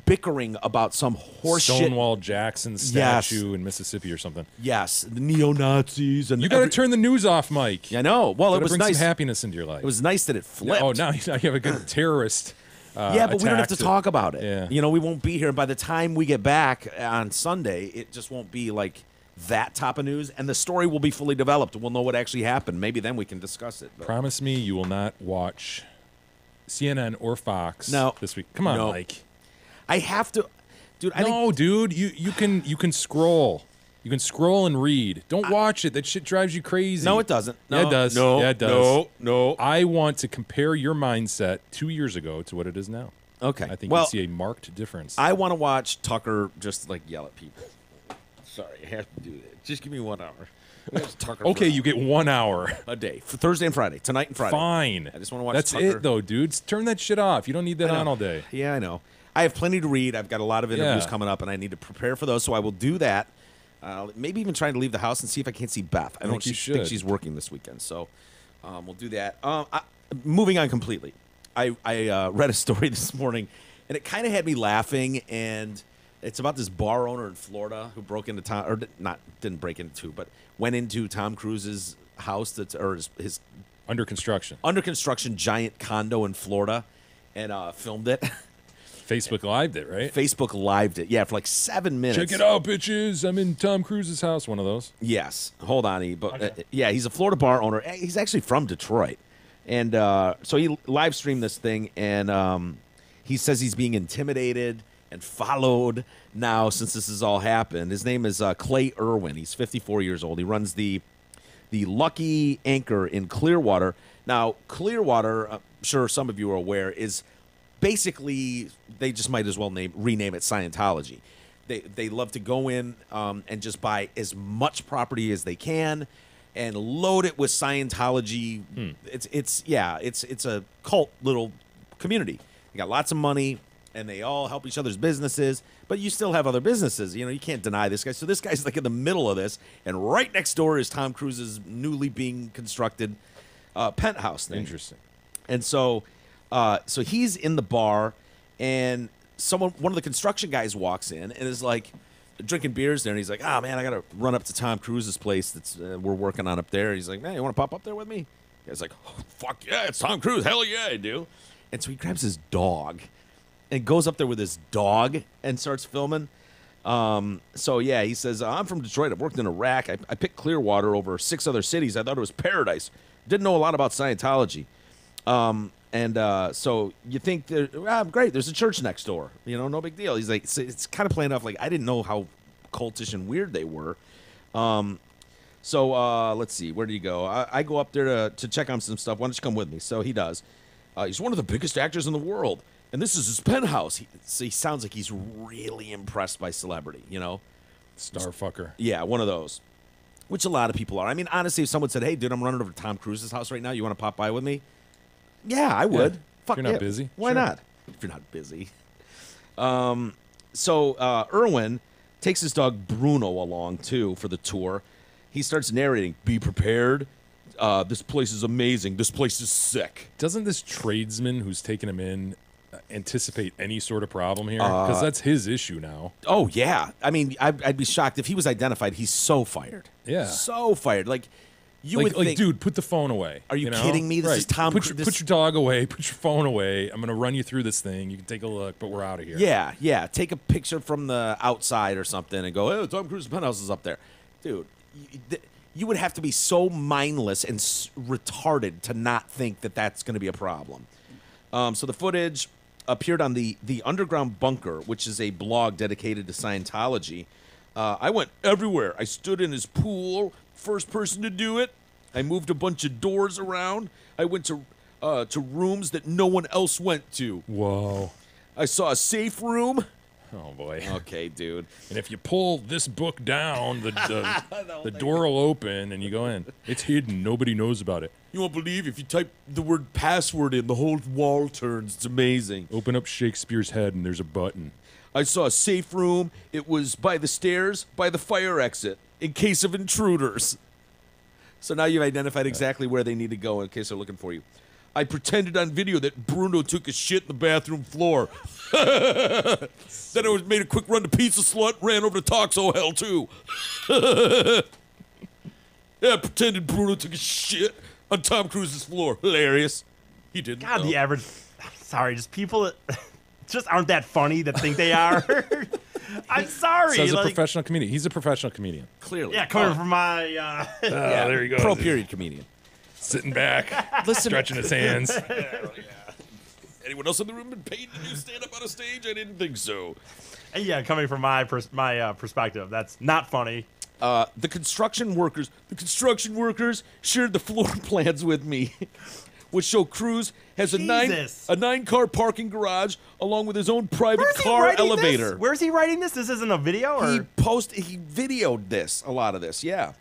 bickering about some horseshit Stonewall Jackson statue in Mississippi or something. Yes, the neo-Nazis. And you got to turn the news off, Mike. I know. Well, it was bring nice. Some happiness into your life. It was nice that it flipped. Oh, now you have a good terrorist. Yeah, but we don't have to talk about it. Yeah. You know, we won't be here. By the time we get back on Sunday, it just won't be like that top of news, and the story will be fully developed. We'll know what actually happened. Maybe then we can discuss it. But. Promise me you will not watch CNN or Fox this week. Come on, Mike. I have to, dude. Dude, you can scroll. You can scroll and read. Don't watch it. That shit drives you crazy. No, it doesn't. No, yeah, it does. No, yeah, it does. No. I want to compare your mindset 2 years ago to what it is now. Okay. I think you see a marked difference. I want to watch Tucker just like yell at people. Sorry, I have to do that. Just give me 1 hour. Tucker okay, you get 1 hour a day for Thursday and Friday, tonight and Friday. Fine. I just want to watch. That's Tucker. it, though, dudes. Turn that shit off. You don't need that on all day. Yeah, I know. I have plenty to read. I've got a lot of interviews coming up, and I need to prepare for those. So I will do that. Maybe even trying to leave the house and see if I can't see Beth. I don't think she's working this weekend, so we'll do that. Moving on completely. I read a story this morning, and it kind of had me laughing. And it's about this bar owner in Florida who broke into didn't break into, but went into Tom Cruise's house his under construction giant condo in Florida, and filmed it. Facebook Lived it, right? Facebook Lived it, yeah, for like 7 minutes. Check it out, bitches. I'm in Tom Cruise's house, one of those. Yes. Hold on, but yeah, he's a Florida bar owner. He's actually from Detroit. And so he live streamed this thing, and he says he's being intimidated and followed now since this has all happened. His name is Clay Irwin. He's 54 years old. He runs the Lucky Anchor in Clearwater. Now, Clearwater, I'm sure some of you are aware, is basically, they just might as well rename it Scientology. They love to go in and just buy as much property as they can and load it with Scientology. It's a cult little community. They got lots of money, and they all help each other's businesses, but you still have other businesses. You know, you can't deny this guy. So this guy's like in the middle of this, and right next door is Tom Cruise's newly being constructed penthouse thing. Interesting. And so he's in the bar, and one of the construction guys walks in and is like drinking beers there, and he's like, "Oh man, I gotta run up to Tom Cruise's place that's we're working on up there." He's like, "Man, you want to pop up there with me?" The guy's like, "Oh, fuck yeah, it's Tom Cruise, hell yeah, I do." And so he grabs his dog and goes up there with his dog and starts filming. So yeah, he says, "I'm from Detroit. I've worked in Iraq. I picked Clearwater over 6 other cities. I thought it was paradise. Didn't know a lot about Scientology." So you think, great, there's a church next door. You know, no big deal. He's like, it's kind of playing off like I didn't know how cultish and weird they were. So let's see, where do you go? I go up there to check on some stuff. Why don't you come with me? So he does. He's one of the biggest actors in the world, and this is his penthouse. He sounds like he's really impressed by celebrity, you know? Starfucker. Yeah, one of those, which a lot of people are. I mean, honestly, if someone said, hey, dude, I'm running over to Tom Cruise's house right now. You want to pop by with me? Yeah, I would. Yeah. Fuck, if you're not busy. Why Sure. not? If you're not busy. So Irwin takes his dog Bruno along, too, for the tour. He starts narrating, be prepared. This place is amazing. This place is sick. Doesn't this tradesman who's taking him in anticipate any sort of problem here? Because that's his issue now. Oh, yeah. I mean, I'd be shocked if he was identified. He's so fired. Yeah. So fired. Like, you would like, think, dude, put the phone away. Are you know? kidding me? This Right. is Tom Put Cruise. put your dog away. Put your phone away. I'm going to run you through this thing. You can take a look, but we're out of here. Yeah. Take a picture from the outside or something and go, oh, Tom Cruise's penthouse is up there. Dude, you would have to be so mindless and retarded to not think that that's going to be a problem. So the footage appeared on the Underground Bunker, which is a blog dedicated to Scientology. I went everywhere. I stood in his pool, first person to do it. I moved a bunch of doors around. I went to rooms that no one else went to. Whoa. I saw a safe room. Oh, boy. Okay, dude. And if you pull this book down, the door will open and you go in. It's hidden. Nobody knows about it. You won't believe if you type the word password in, the whole wall turns. It's amazing. Open up Shakespeare's head and there's a button. I saw a safe room. It was by the stairs, by the fire exit, in case of intruders. So now you've identified exactly where they need to go in case they're looking for you. I pretended on video that Bruno took a shit in the bathroom floor. Then I made a quick run to Pizza Slut, ran over to Toxo Hell, too. Yeah, I pretended Bruno took a shit on Tom Cruise's floor. Hilarious. He didn't. God, know. the average. Sorry, just people that just aren't that funny that think they are. I'm sorry. Says a professional comedian. He's a professional comedian. Clearly. Yeah, coming from my. Yeah, there you go. Pro period comedian. Sitting back, stretching his hands. Anyone else in the room been paid to stand up on a stage? I didn't think so. Yeah, coming from my perspective, that's not funny. The construction workers shared the floor plans with me, which show Cruise has a 9-car parking garage along with his own private car elevator. This? Where's he writing this? This isn't a video, or he videoed this, a lot of this, yeah.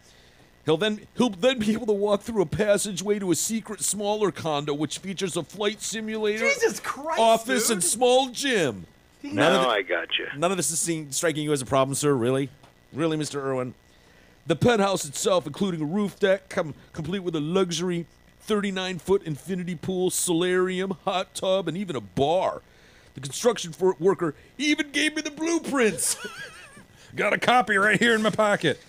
He'll then be able to walk through a passageway to a secret smaller condo which features a flight simulator, Jesus Christ, office, dude. and small gym. I got you. None of this is striking you as a problem, sir. Really, Mr. Irwin. The penthouse itself, including a roof deck, complete with a luxury 39-foot infinity pool, solarium, hot tub, and even a bar. The construction worker even gave me the blueprints. Got a copy right here in my pocket.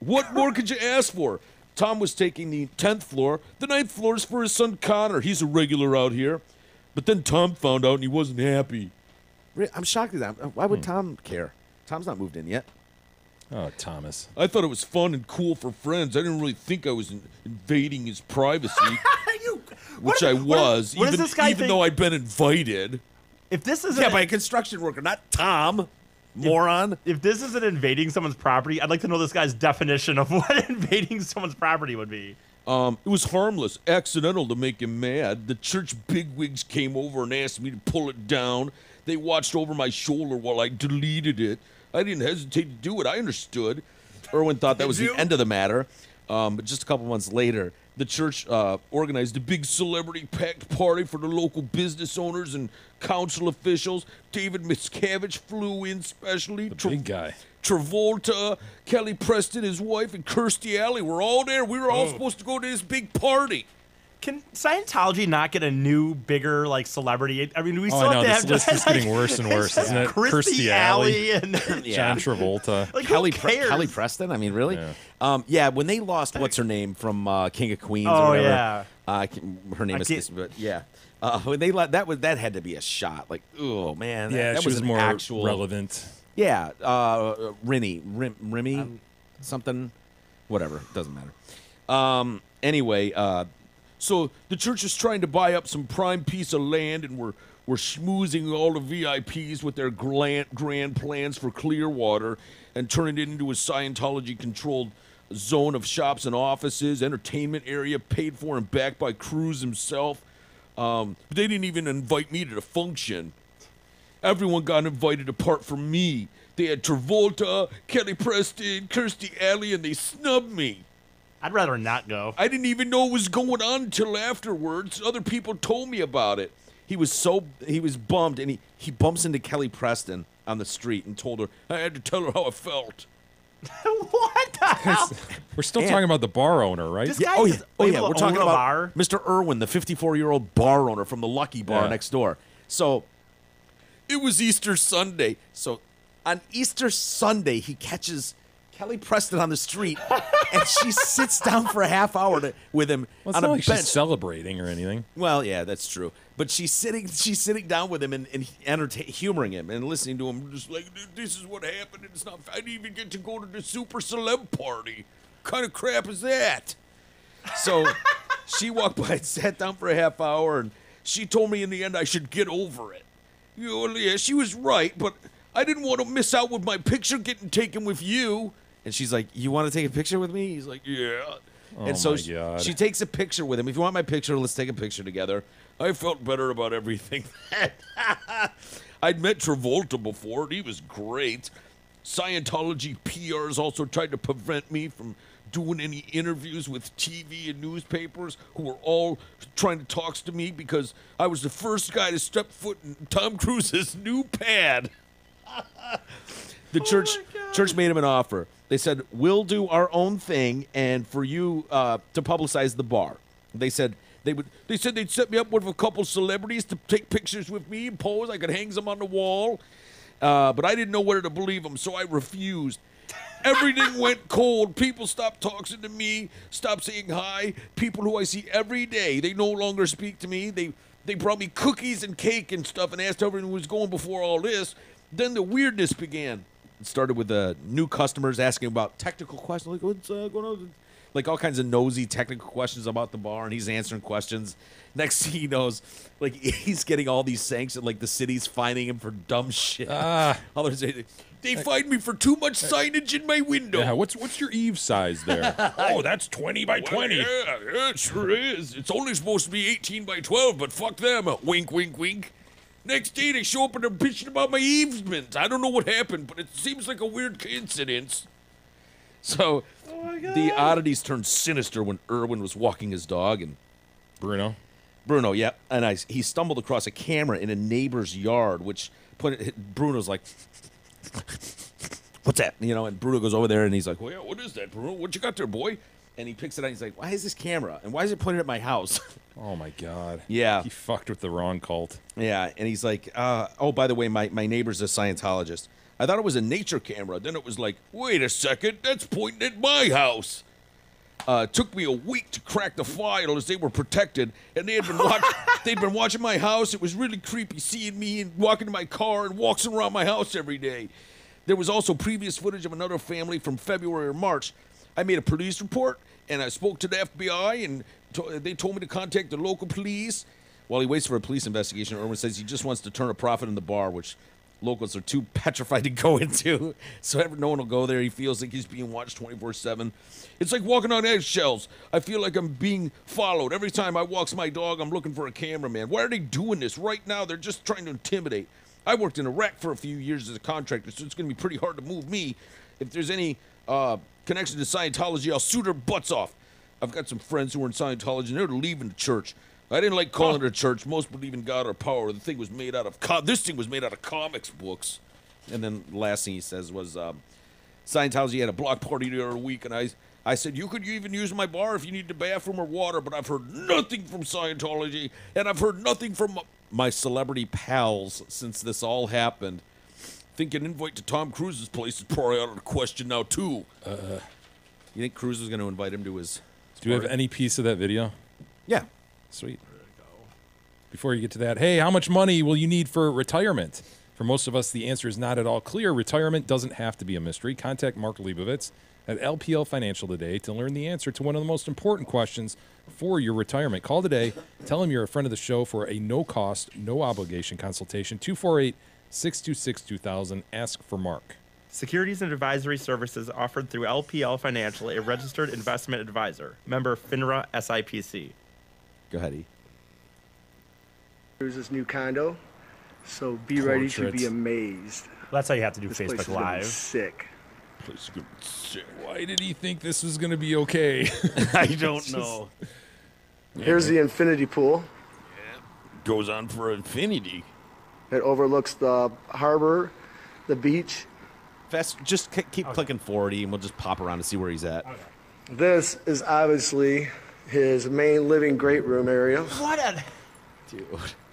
What more could you ask for? Tom was taking the 10th floor. The 9th floor is for his son Connor. He's a regular out here. But then Tom found out and he wasn't happy. I'm shocked at that. Why would Tom care? Tom's not moved in yet. Oh, Thomas. I thought it was fun and cool for friends. I didn't really think I was invading his privacy, which I was, even though I'd been invited. If this is by a construction worker, not Tom. Moron. If this isn't invading someone's property, I'd like to know this guy's definition of what invading someone's property would be. It was harmless, accidental to make him mad. The church bigwigs came over and asked me to pull it down. They watched over my shoulder while I deleted it. I didn't hesitate to do it. I understood. Irwin thought that was the end of the matter. But just a couple months later, the church organized a big celebrity-packed party for the local business owners and council officials. David Miscavige flew in specially. The big guy. Travolta, Kelly Preston, his wife, and Kirstie Alley were all there. We were all supposed to go to this big party. Can Scientology not get a new, bigger, celebrity? I mean, we still I know, have to this have list is getting worse and worse, isn't it? Kirstie Alley and John Travolta. Kelly Preston? I mean, really? Yeah. When they lost what's her name from King of Queens Oh, or whatever. yeah. Her name is, but yeah. When they that had to be a shot. Like, oh man, that she was an more actual relevant. Yeah, Remy, something, whatever, doesn't matter. Anyway, so the church is trying to buy up some prime piece of land, and we're schmoozing all the VIPs with their grand plans for Clearwater and turning it into a Scientology-controlled zone of shops and offices, entertainment area paid for and backed by Cruise himself. They didn't even invite me to the function. Everyone got invited apart from me. They had Travolta, Kelly Preston, Kirstie Alley, and they snubbed me. I'd rather not go. I didn't even know what was going on until afterwards. Other people told me about it. He was bummed, and he bumps into Kelly Preston on the street and told her, I had to tell her how I felt. What the hell? We're still talking about the bar owner, right? This Yeah, guy oh is yeah, oh yeah. able We're to talking own a about bar? Mr. Irwin, the 54-year-old bar owner from the Lucky Bar Yeah. next door. So it was Easter Sunday. So on Easter Sunday, he catches Kelly Preston on the street, and she sits down for a half hour with him Well, it's on not a like bench. she's celebrating or anything. Well, yeah, that's true. But she's sitting down with him and humoring him and listening to him, just like, this is what happened. And it's not. I didn't even get to go to the super celeb party. What kind of crap is that? So she walked by and sat down for a half hour, and she told me in the end I should get over it. You know, yeah, she was right, but I didn't want to miss out with my picture getting taken with you. And she's like, you want to take a picture with me? He's like, yeah. Oh And so my God. she takes a picture with him. If you want my picture, let's take a picture together. I felt better about everything. I'd met Travolta before, and he was great. Scientology PRs also tried to prevent me from doing any interviews with TV and newspapers, who were all trying to talk to me because I was the first guy to step foot in Tom Cruise's new pad. The church made him an offer. They said, we'll do our own thing, and for you to publicize the bar. They said they'd set me up with a couple celebrities to take pictures with me and pose. I could hang them on the wall. But I didn't know whether to believe them, so I refused. Everything went cold. People stopped talking to me, stopped saying hi. People who I see every day, they no longer speak to me. They brought me cookies and cake and stuff and asked how everything was going before all this. Then the weirdness began. It started with new customers asking about technical questions, like what's going on, like all kinds of nosy technical questions about the bar, and he's answering questions. Next thing he knows, like he's getting all these sanctions, like the city's fining him for dumb shit. Others say, they fined me for too much signage in my window. Yeah, what's your eave size there? Oh, that's 20 by 20. Yeah, it sure is. It's only supposed to be 18 by 12, but fuck them. Wink, wink, wink. Next day, they show up and they're bitching about my easement. I don't know what happened, but it seems like a weird coincidence. So the oddities turned sinister when Irwin was walking his dog, and Bruno, yeah, and he stumbled across a camera in a neighbor's yard, which Bruno's like, what's that? You know, and Bruno goes over there and he's like, well, yeah, what is that, Bruno? What you got there, boy? And he picks it out and he's like, why is this camera? And why is it pointed at my house? Oh, my God. Yeah. He fucked with the wrong cult. Yeah, and he's like, oh, by the way, my neighbor's a Scientologist. I thought it was a nature camera. Then it was like, wait a second, that's pointing at my house. It took me a week to crack the file as they were protected, and they'd been watching my house. It was really creepy seeing me and walking to my car and walking around my house every day. There was also previous footage of another family from February or March. I made a police report, and I spoke to the FBI, and they told me to contact the local police. While he waits for a police investigation, Irwin says he just wants to turn a profit in the bar, which locals are too petrified to go into. So no one will go there. He feels like he's being watched 24/7. It's like walking on eggshells. I feel like I'm being followed. Every time I walk my dog, I'm looking for a cameraman. Why are they doing this? Right now, they're just trying to intimidate. I worked in Iraq for a few years as a contractor, so it's going to be pretty hard to move me. If there's any connection to Scientology, I'll sue their butts off. I've got some friends who are in Scientology, and they're leaving the church. I didn't like calling it a church. Most believe in God or power. The thing was made out of this thing was made out of comics books. And then the last thing he says was Scientology had a block party the other week, and I said, you could even use my bar if you need the bathroom or water, but I've heard nothing from Scientology, and I've heard nothing from my celebrity pals since this all happened. Think an invite to Tom Cruise's place is probably out of the question now, too. You think Cruise was going to invite him to his... Do you have any piece of that video? Yeah. Sweet. Before you get to that, hey, how much money will you need for retirement? For most of us, the answer is not at all clear. Retirement doesn't have to be a mystery. Contact Mark Leibovitz at LPL Financial today to learn the answer to one of the most important questions for your retirement. Call today. Tell him you're a friend of the show for a no-cost, no-obligation consultation. 248-626-2000. Ask for Mark. Securities and advisory services offered through LPL Financial, a registered investment advisor. Member FINRA SIPC. Go ahead, E. There's this new condo, so be ready to Portrait. be amazed. That's how you have to do This place Facebook is gonna be Live. sick. Place is gonna be sick. Why did he think this was going to be okay? I don't know. Here's the infinity pool. Goes on for infinity. It overlooks the harbor, the beach. Just keep clicking 40, and we'll just pop around to see where he's at. This is obviously his main living great room area. What a... Dude.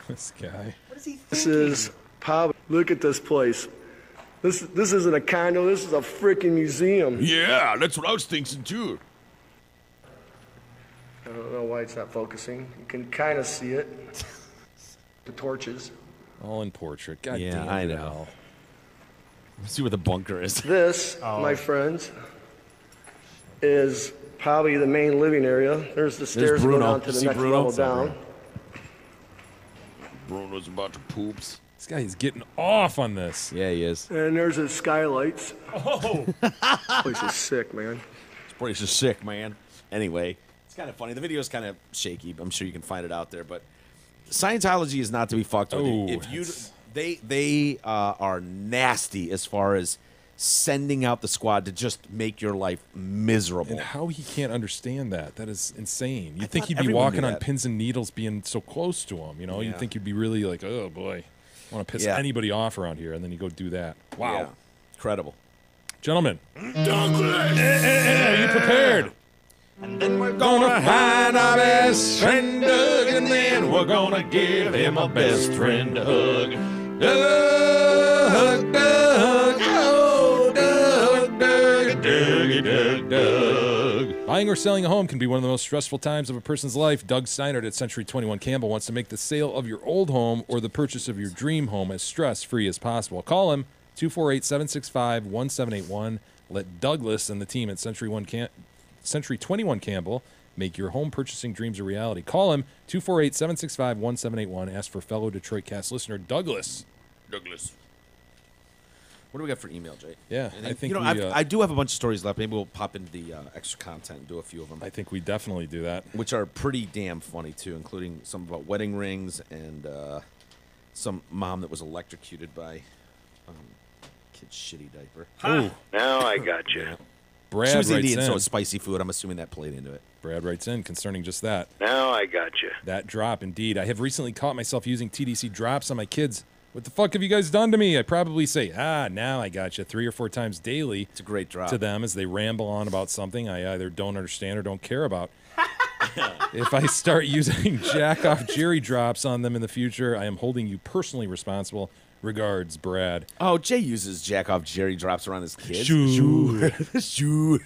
This guy. What is he thinking? This is probably... Look at this place. This isn't a condo. This is a freaking museum. Yeah, that's what I was thinking too. I don't know why it's not focusing. You can kind of see it. The torches. All in portrait. God Yeah, damn I it, know. Al. Let's see where the bunker is. This, my friends, is probably the main living area. There's the stairs that go Bruno. down to the See next Bruno? level down. Bruno's about to poops. This guy is getting off on this. Yeah, he is. And there's his skylights. Oh! This place is sick, man. This place is sick, man. Anyway, it's kind of funny. The video is kind of shaky. I'm sure you can find it out there, but Scientology is not to be fucked with. Oh, If you, they are nasty as far as sending out the squad to just make your life miserable. And how he can't understand that is insane. You'd think thought he'd be everyone walking knew on that. pins and needles being so close to him, you know? Yeah. You'd think you'd be really like, oh boy, I want to piss Yeah. anybody off around here, and then you go do that. Wow. Yeah. Incredible. Gentlemen, Douglas! are you prepared? And then we're gonna find our best friend Doug, and then we're gonna give him a best friend hug. Doug, Doug, oh, Doug, Doug, Dougie, Doug, Doug. Buying or selling a home can be one of the most stressful times of a person's life. Doug Steinert at Century 21 Campbell wants to make the sale of your old home or the purchase of your dream home as stress-free as possible. Call him, 248-765-1781. Let Douglas and the team at Century 21 Campbell make your home purchasing dreams a reality. Call him, 248-765-1781. Ask for fellow Detroit Cast listener Douglas. Douglas. What do we got for email, Jay? Yeah, I think I do have a bunch of stories left. Maybe we'll pop into the extra content and do a few of them. I think we definitely do that. Which are pretty damn funny, too, including some about wedding rings and some mom that was electrocuted by kid's shitty diaper. Ooh. Now I got you. Brad she was writes Indian, in. so it's spicy food. I'm assuming that played into it. Brad writes in concerning just that. Now I got you. That drop, indeed. I have recently caught myself using TDC drops on my kids. What the fuck have you guys done to me? I probably say, now I got you 3 or 4 times daily. It's a great drop. To them as they ramble on about something I either don't understand or don't care about. If I start using jack-off Jerry drops on them in the future, I am holding you personally responsible. Regards, Brad. Oh, Jay uses jack-off Jerry drops around his kids. Sure. Sure.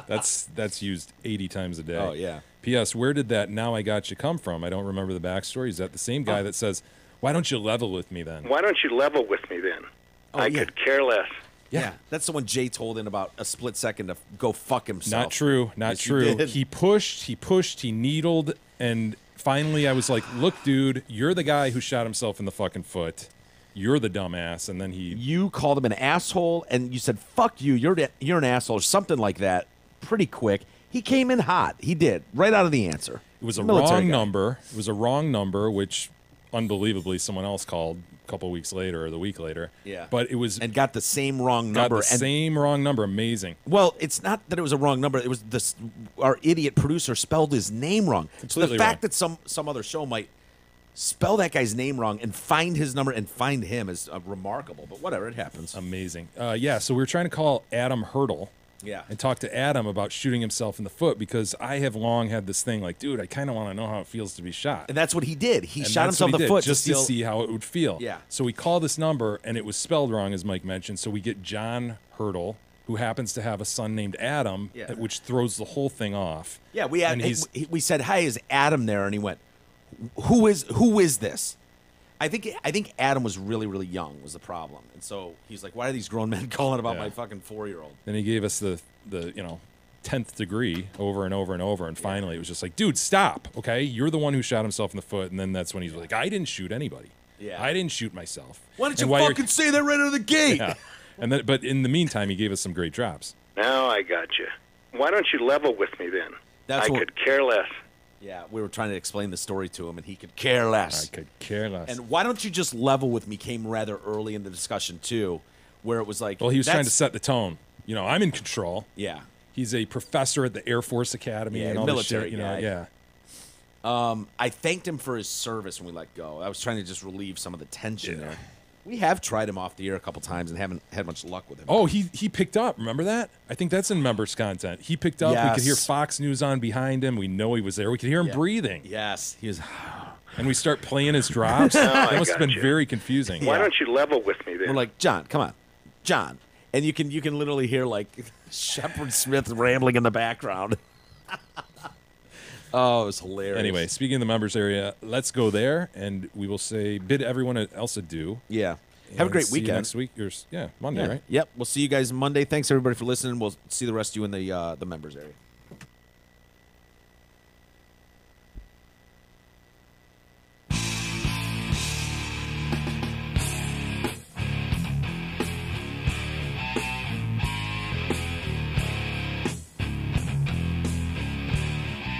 That's used 80 times a day. Oh, yeah. P.S. Where did that "now I got you" come from? I don't remember the backstory. Is that the same guy that says, "Why don't you level with me then"? Why don't you level with me then? Oh, I yeah. could care less. Yeah, that's the one Jay told in about a split second to go fuck himself. Not true. Not Yes, you true. did. He pushed, he needled, and finally I was like, look, dude, you're the guy who shot himself in the fucking foot. You're the dumbass. And then You called him an asshole, and you said, fuck you, you're an asshole, or something like that, pretty quick. He came in hot. He did, right out of the answer. It was a Military wrong guy. number. It was a wrong number, which unbelievably someone else called a couple weeks later or the week later. Yeah. But it was... And got the same wrong got number. the same wrong number. Amazing. Well, it's not that it was a wrong number. It was our idiot producer spelled his name wrong. So the Completely fact wrong. that some other show might spell that guy's name wrong and find his number and find him is remarkable. But whatever, it happens. Amazing. Yeah, so we were trying to call Adam Hurdle. Yeah. And talk to Adam about shooting himself in the foot because I have long had this thing like, dude, I kind of want to know how it feels to be shot. And that's what he did. He And shot that's himself what in he the did, foot just to see how it would feel. Yeah. So we call this number, and it was spelled wrong, as Mike mentioned. So we get John Hurdle, who happens to have a son named Adam, Yeah. which throws the whole thing off. Yeah, we had, And he's- we said, "Hi, is Adam there?" And he went, "Who is this?" I think Adam was really, really young was the problem, and so he's like, "Why are these grown men calling about Yeah. my fucking 4-year-old?" Then he gave us the 10th degree over and over and over, and finally it was just like, dude, stop, okay? You're the one who shot himself in the foot, and then that's when he's like, I didn't shoot anybody. Yeah. I didn't shoot myself. Why don't And you while you're- fucking say that right out of the gate? Yeah. And then, but in the meantime, he gave us some great drops. Now I got you. Why don't you level with me then? That's I what- could care less. Yeah, we were trying to explain the story to him, and he could care less. I could care less. And why don't you just level with me came rather early in the discussion, too, where it was like... Well, he was trying to set the tone. You know, I'm in control. Yeah. He's a professor at the Air Force Academy and all military this shit. You know, yeah. I thanked him for his service when we let go. I was trying to just relieve some of the tension there. We have tried him off the air a couple times and haven't had much luck with him. Oh, he picked up. Remember that? I think that's in members content. He picked up. Yes. We could hear Fox News on behind him. We know he was there. We could hear him breathing. Yes, he was. And we start playing his drops. That must have been very confusing. Why don't you level with me then? We're like, John, come on, John, and you can literally hear like Shepard Smith rambling in the background. Oh, it was hilarious. Anyway, speaking of the members area, let's go there, and we will bid everyone else adieu. Yeah. Have a great see you weekend. next week. Monday, right? Yep. We'll see you guys Monday. Thanks everybody for listening. We'll see the rest of you in the members area.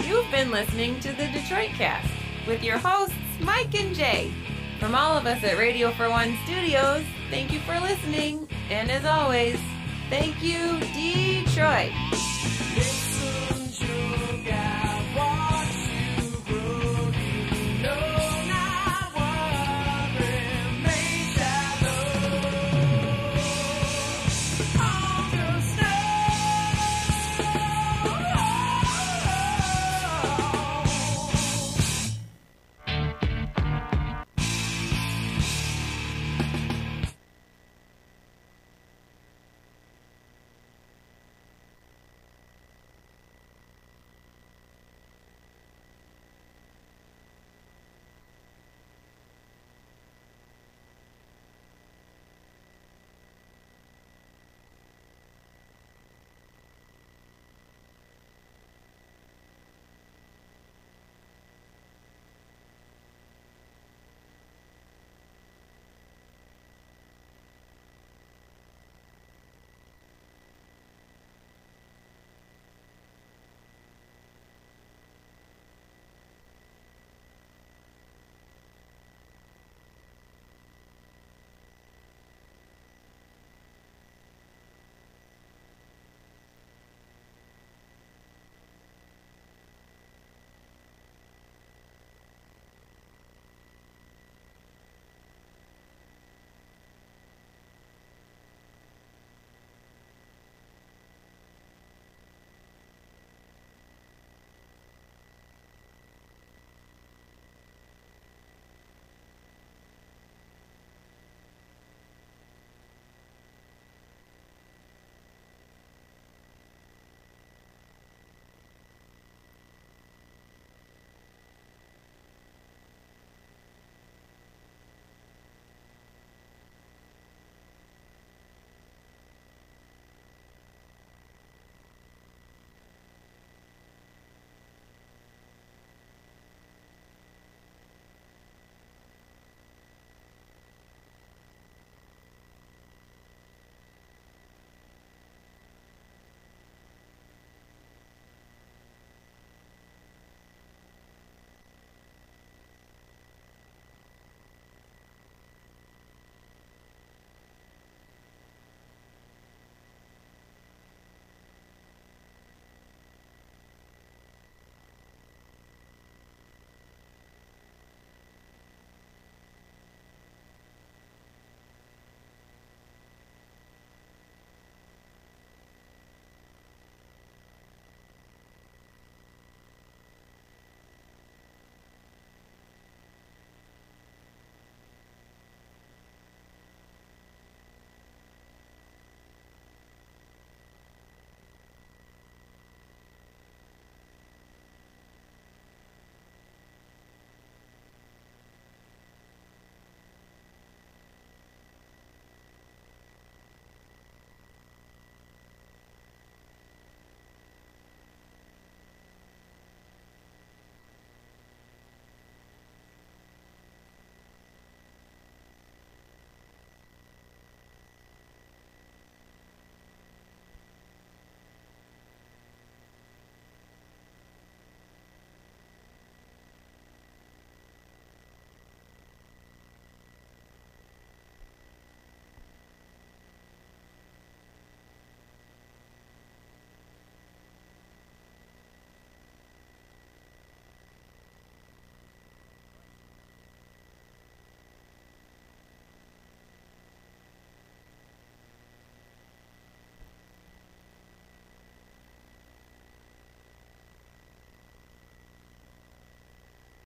You've been listening to the Detroit Cast with your hosts, Mike and Jay. From all of us at Radio for One Studios, thank you for listening. And as always, thank you, Detroit.